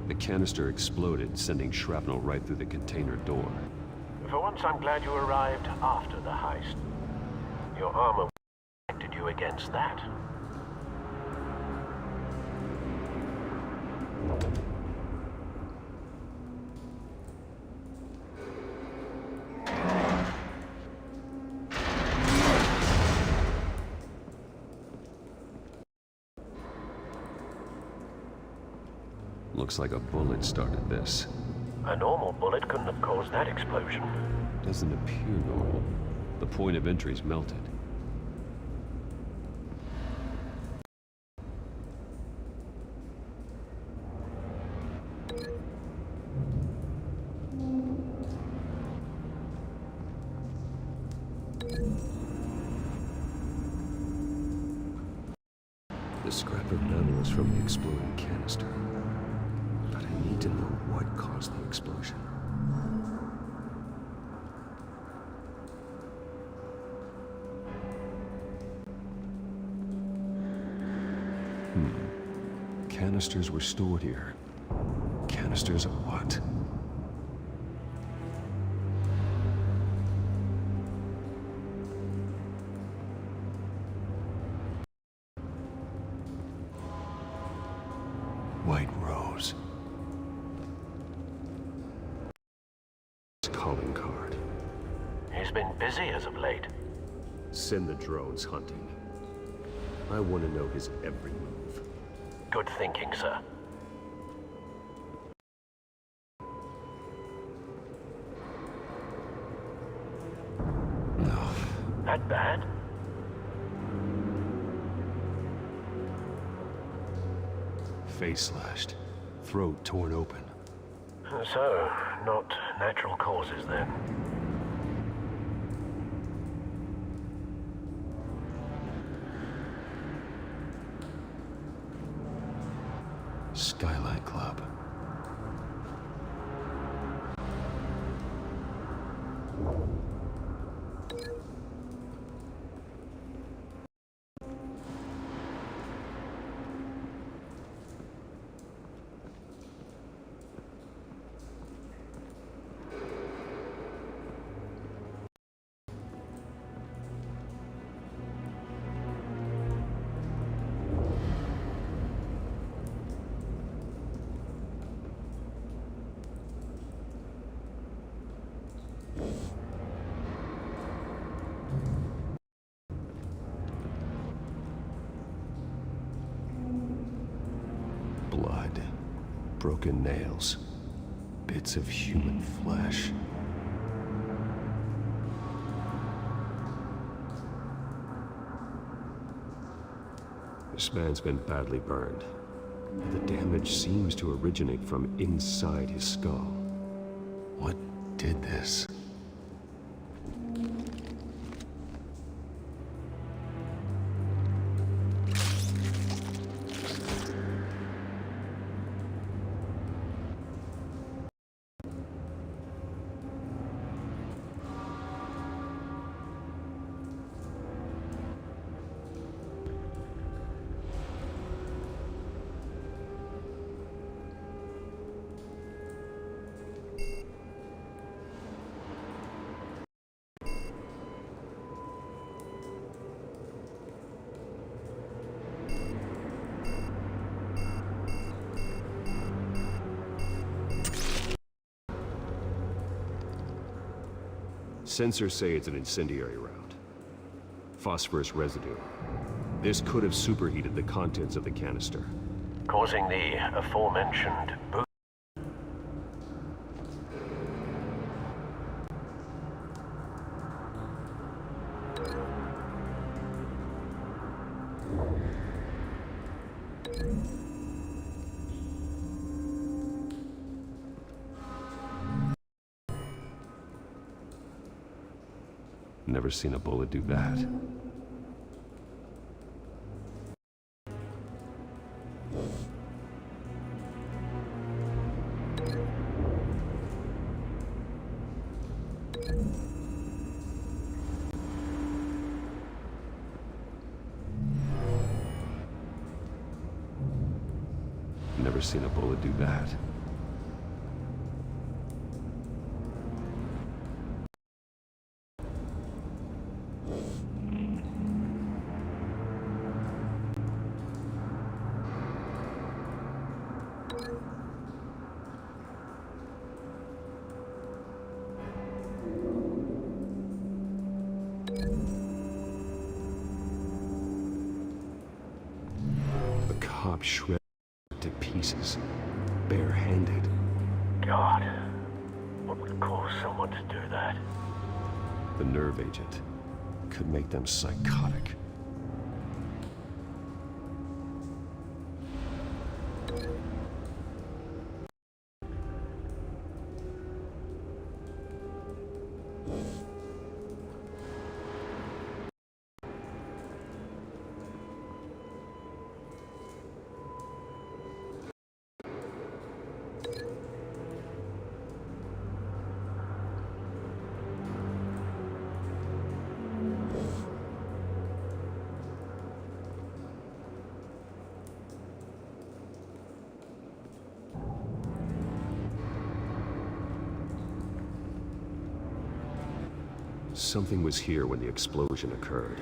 The canister exploded, sending shrapnel right through the container door. For once, I'm glad you arrived after the heist. Your armor protected you against that. Looks like a bullet started this. A normal bullet couldn't have caused that explosion. Doesn't appear normal. The point of entry's melted. The scrap of metal is from the exploding canister. But I need to know what caused the explosion. Canisters were stored here. Canisters of what? White Rose. Calling card. He's been busy as of late. Send the drones hunting. I want to know his every move. Good thinking, sir. No. That bad? Face slashed. Throat torn open. So, not natural causes then. Skylight Club. Blood, broken nails, bits of human flesh. This man's been badly burned. The damage seems to originate from inside his skull. What did this? Sensors say it's an incendiary round. Phosphorus residue. This could have superheated the contents of the canister, causing the aforementioned boom. Never seen a bullet do that. Never seen a bullet do that. Cop shredded to pieces, barehanded. God, what would cause someone to do that? The nerve agent could make them psychotic. Something was here when the explosion occurred.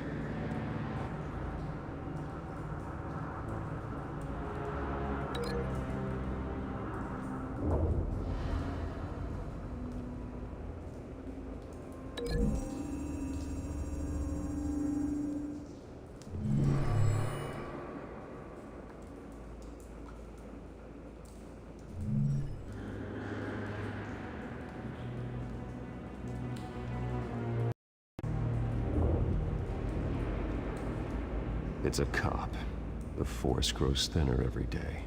It's a cop. The force grows thinner every day.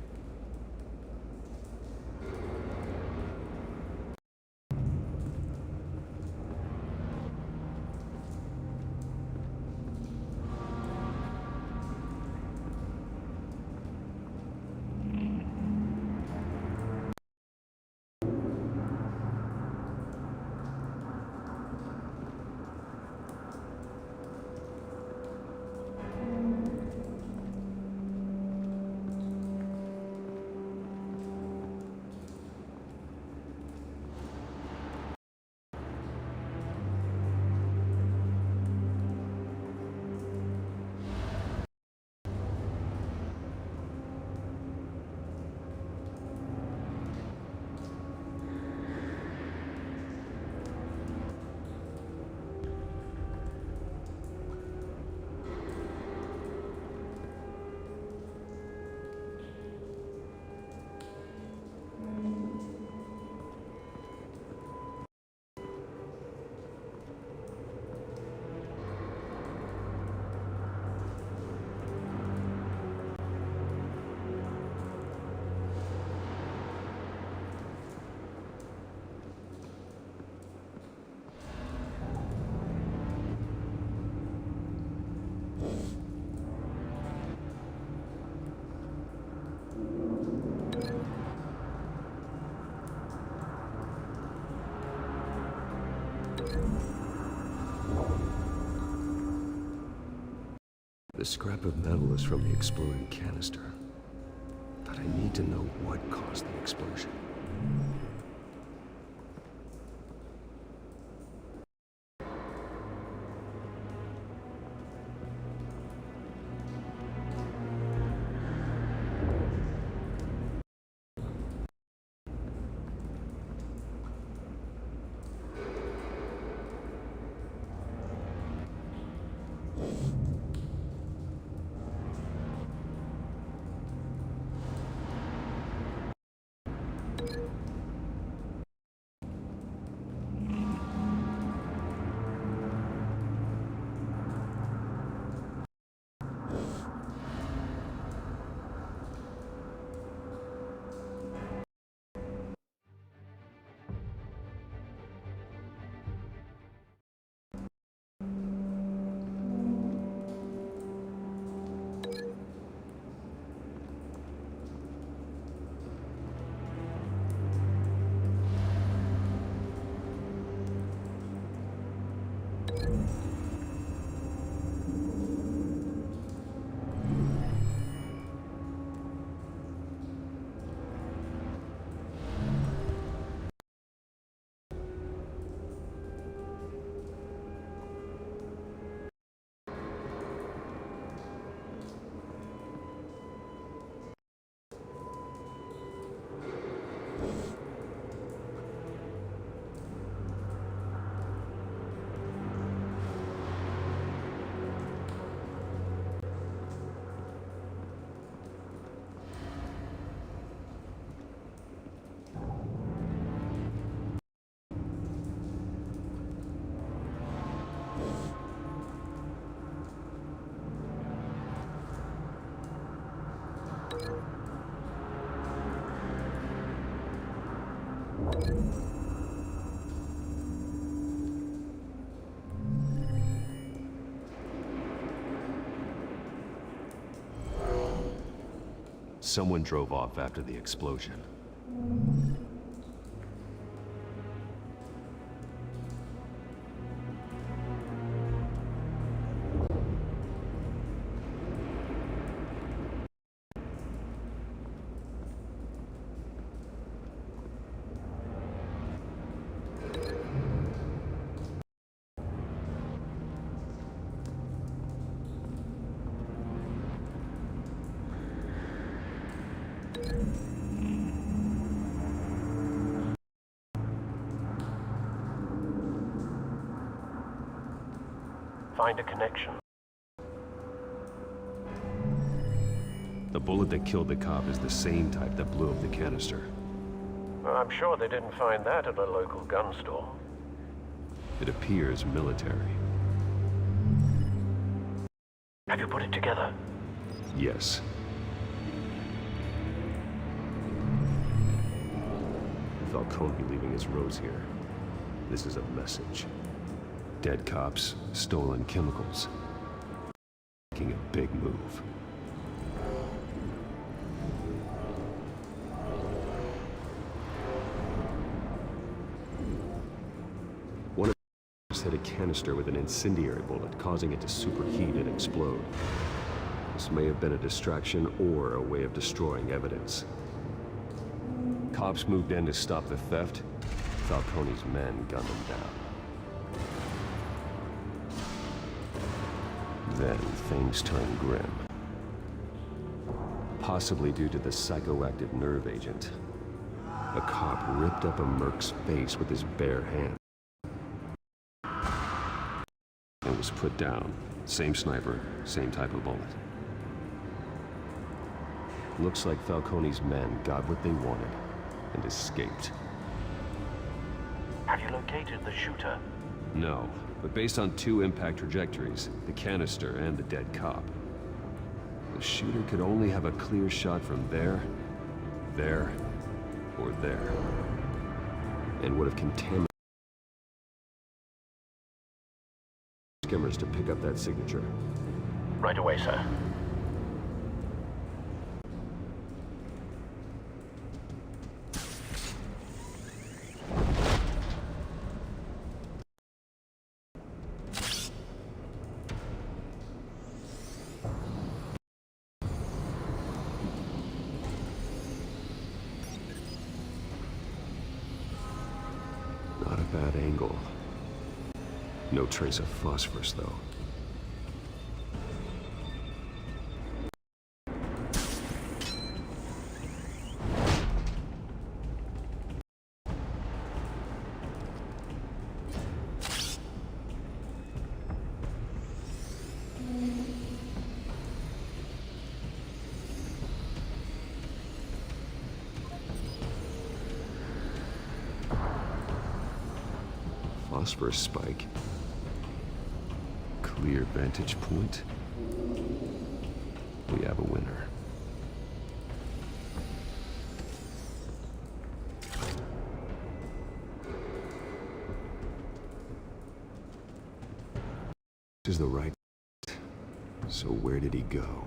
The scrap of metal is from the exploding canister. But I need to know what caused the explosion. Someone drove off after the explosion. Find a connection. The bullet that killed the cop is the same type that blew up the canister. Well, I'm sure they didn't find that at a local gun store. It appears military. Have you put it together? Yes. Falcone leaving his rose here. This is a message. Dead cops, stolen chemicals. Making a big move. One of them hit a canister with an incendiary bullet, causing it to superheat and explode. This may have been a distraction or a way of destroying evidence. Cops moved in to stop the theft. Falcone's men gunned them down. Then things turned grim. Possibly due to the psychoactive nerve agent. A cop ripped up a merc's face with his bare hand. It was put down. Same sniper, same type of bullet. Looks like Falcone's men got what they wanted and escaped. Have you located the shooter? No, but based on two impact trajectories, the canister and the dead cop, the shooter could only have a clear shot from there, or there, and would have contaminated skimmers to pick up that signature. Right away, sir. bad angle. No trace of phosphorus, though. Phosphorus spike. Clear vantage point. We have a winner. This is the right. So where did he go?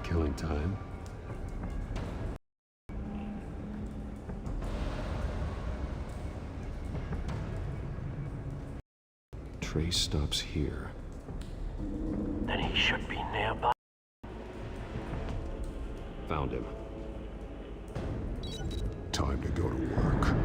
Killing time. Trace stops here. Then he should be nearby. Found him. Time to go to work.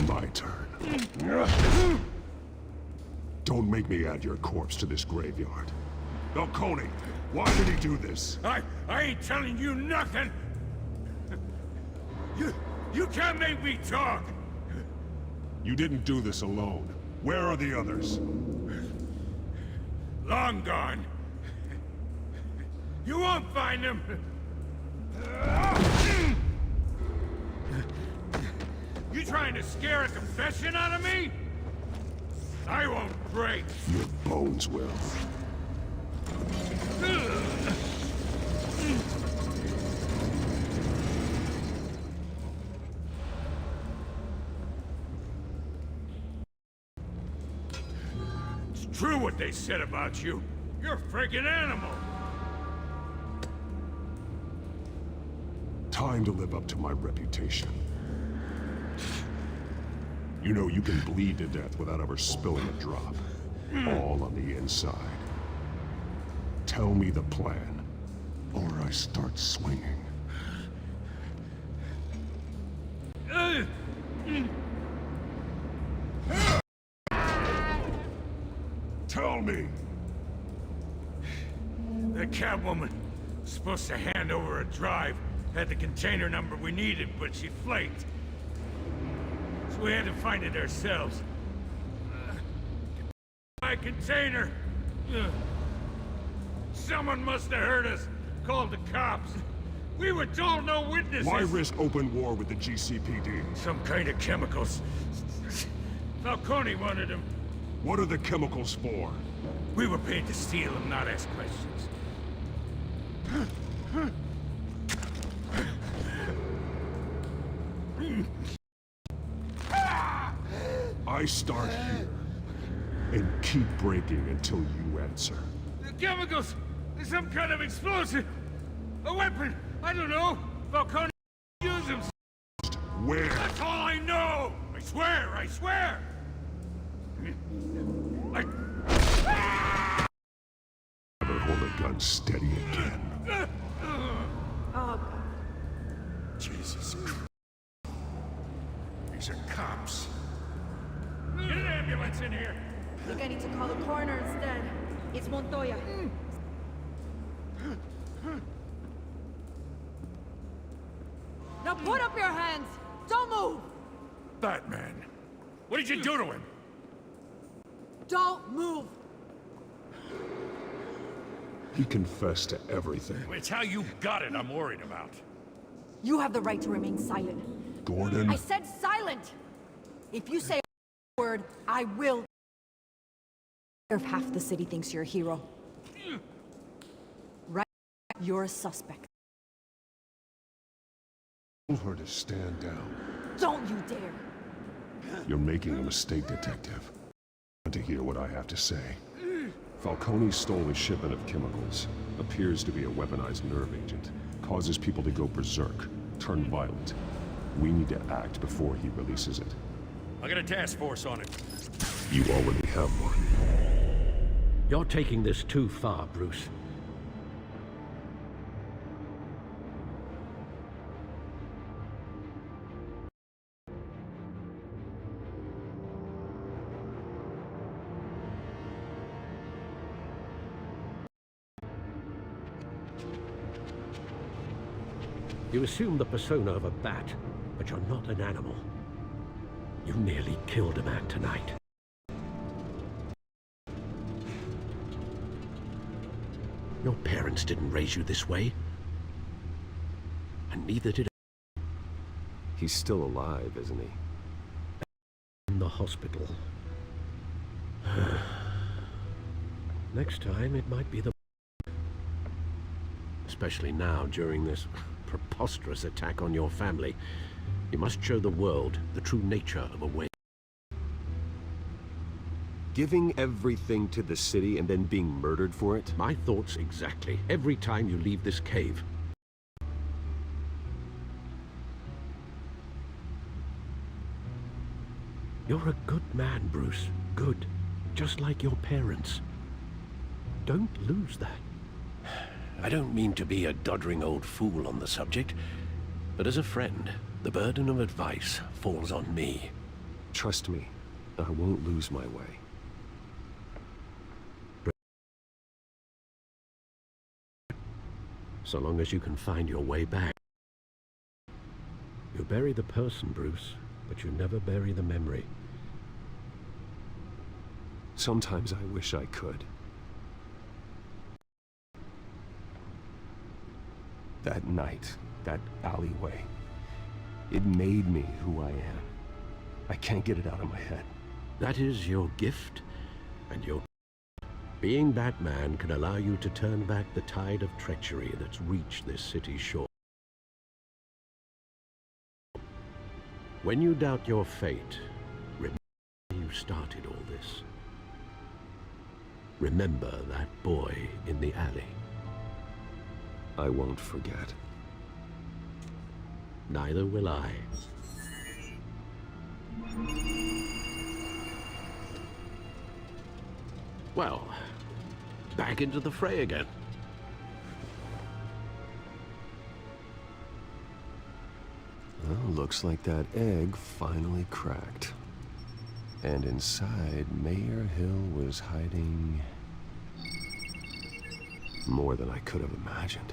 My turn. Don't make me add your corpse to this graveyard. Falcone, why did he do this? I ain't telling you nothing! You can't make me talk! You didn't do this alone. Where are the others? Long gone. You won't find them! You trying to scare a confession out of me? I won't break! Your bones will. It's true what they said about you. You're a friggin' animal! Time to live up to my reputation. You know you can bleed to death without ever spilling a drop. All on the inside. Tell me the plan, or I start swinging. Tell me! The Catwoman was supposed to hand over a drive, had the container number we needed, but she flaked. So we had to find it ourselves. My container! Someone must have heard us, called the cops. We were told no witnesses! Why risk open war with the GCPD? Some kind of chemicals. Falcone wanted them. What are the chemicals for? We were paid to steal them, not ask questions. I start here, and keep breaking until you answer. The chemicals! There's some kind of explosive! A weapon! I don't know! Falcone use them! Where? That's all I know! I swear! I swear! Never hold a gun steady again. Oh, Jesus Christ. These are cops. Get an ambulance in here! I think I need to call the coroner instead. It's Montoya. Now put up your hands! Don't move! Batman! What did you do to him? Don't move! He confessed to everything. It's how you got it I'm worried about. You have the right to remain silent. Gordon? I said silent! If you say a word, I will. If half the city thinks you're a hero. Right, you're a suspect. Tell her to stand down. Don't you dare! You're making a mistake, Detective. Want to hear what I have to say? Falcone stole a shipment of chemicals. Appears to be a weaponized nerve agent. causes people to go berserk, turn violent. We need to act before he releases it. I got a task force on it. You already have one. You're taking this too far, Bruce. You assume the persona of a bat, but you're not an animal. You nearly killed a man tonight. Your parents didn't raise you this way. And neither did I. He's still alive, isn't he? In the hospital. Next time, it might be the... Especially now, during this preposterous attack on your family. You must show the world the true nature of a Wayne. Giving everything to the city and then being murdered for it? My thoughts exactly. Every time you leave this cave. You're a good man, Bruce. Good. Just like your parents. Don't lose that. I don't mean to be a doddering old fool on the subject, but as a friend, the burden of advice falls on me. Trust me, I won't lose my way. So long as you can find your way back. You bury the person, Bruce, but you never bury the memory. Sometimes I wish I could. That night, that alleyway, it made me who I am. I can't get it out of my head. That is your gift, and your... Being Batman can allow you to turn back the tide of treachery that's reached this city's shore. When you doubt your fate, remember you started all this. Remember that boy in the alley. I won't forget. Neither will I. Well, back into the fray again. Well, looks like that egg finally cracked. And inside, Mayor Hill was hiding... more than I could have imagined.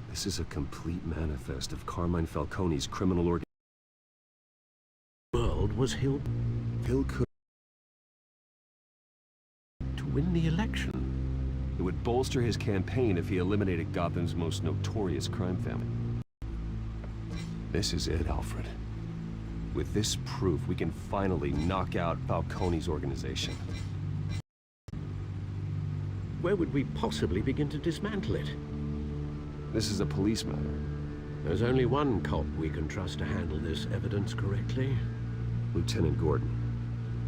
This is a complete manifest of Carmine Falcone's criminal organization. The world was Hill could... to win the election. It would bolster his campaign if he eliminated Gotham's most notorious crime family. This is it, Alfred. With this proof, we can finally knock out Falcone's organization. Where would we possibly begin to dismantle it? This is a police matter. There's only one cop we can trust to handle this evidence correctly. Lieutenant Gordon.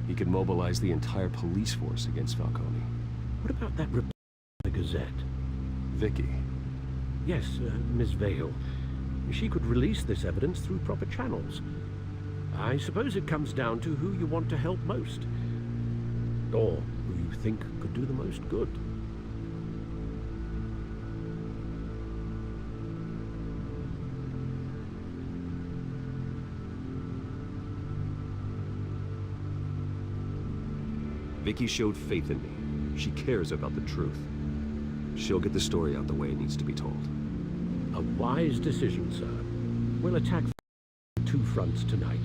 He could mobilize the entire police force against Falcone. What about that report in the Gazette? Vicky. Yes, Miss Vale. She could release this evidence through proper channels. I suppose it comes down to who you want to help most. Or who you think could do the most good. Vicky showed faith in me. She cares about the truth. She'll get the story out the way it needs to be told. A wise decision, sir. We'll attack on two fronts tonight.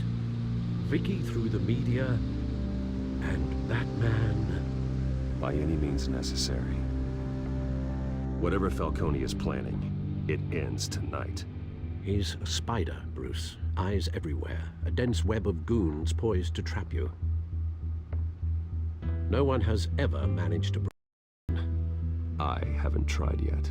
Vicky through the media, and that man... by any means necessary. Whatever Falcone is planning, it ends tonight. He's a spider, Bruce. Eyes everywhere. A dense web of goons poised to trap you. No one has ever managed to break. I haven't tried yet.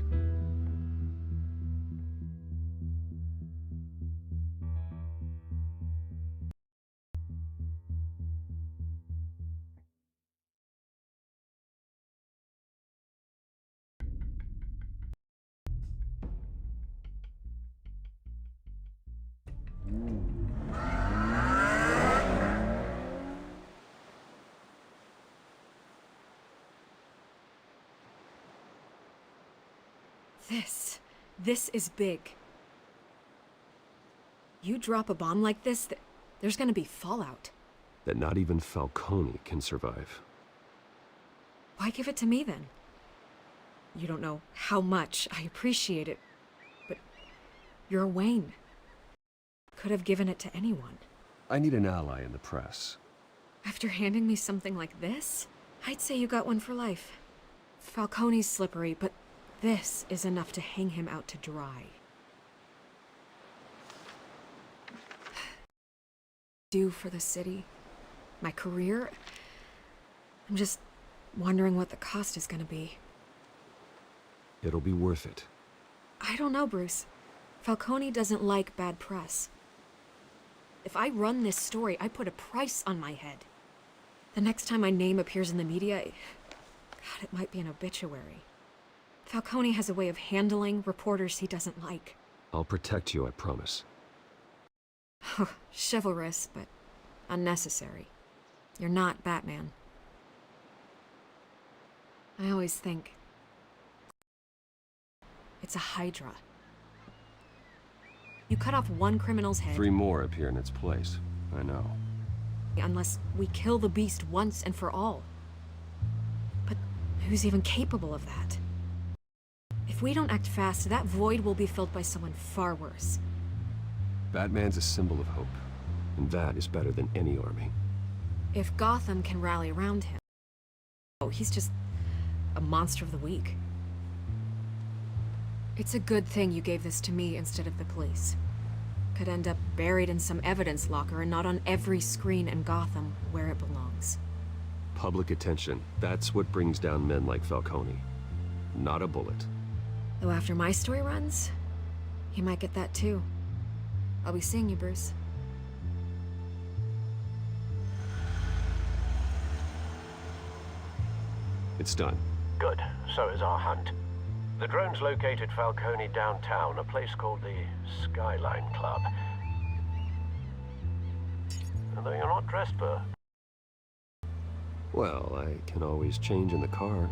This is big. You drop a bomb like this, there's gonna be fallout. That not even Falcone can survive. Why give it to me then? You don't know how much I appreciate it, but you're Wayne. Could have given it to anyone. I need an ally in the press. After handing me something like this, I'd say you got one for life. Falcone's slippery, but this is enough to hang him out to dry. Do for the city, my career. I'm just wondering what the cost is gonna be. It'll be worth it. I don't know, Bruce. Falcone doesn't like bad press. If I run this story, I put a price on my head. The next time my name appears in the media, God, it might be an obituary. Falcone has a way of handling reporters he doesn't like. I'll protect you, I promise. Chivalrous, but unnecessary. You're not Batman. I always think it's a Hydra. You cut off one criminal's head. 3 more appear in its place. I know. Unless we kill the beast once and for all. But who's even capable of that? If we don't act fast, that void will be filled by someone far worse. Batman's a symbol of hope, and that is better than any army. If Gotham can rally around him, oh, he's just a monster of the week. It's a good thing you gave this to me instead of the police. Could end up buried in some evidence locker and not on every screen in Gotham where it belongs. Public attention, that's what brings down men like Falcone. Not a bullet. Though after my story runs, he might get that too. I'll be seeing you, Bruce. It's done. Good. So is our hunt. The drone's located Falcone downtown, a place called the Skyline Club. Although you're not dressed for... Well, I can always change in the car.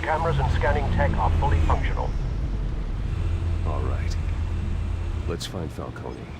cameras and scanning tech are fully functional. All right. Let's find Falcone.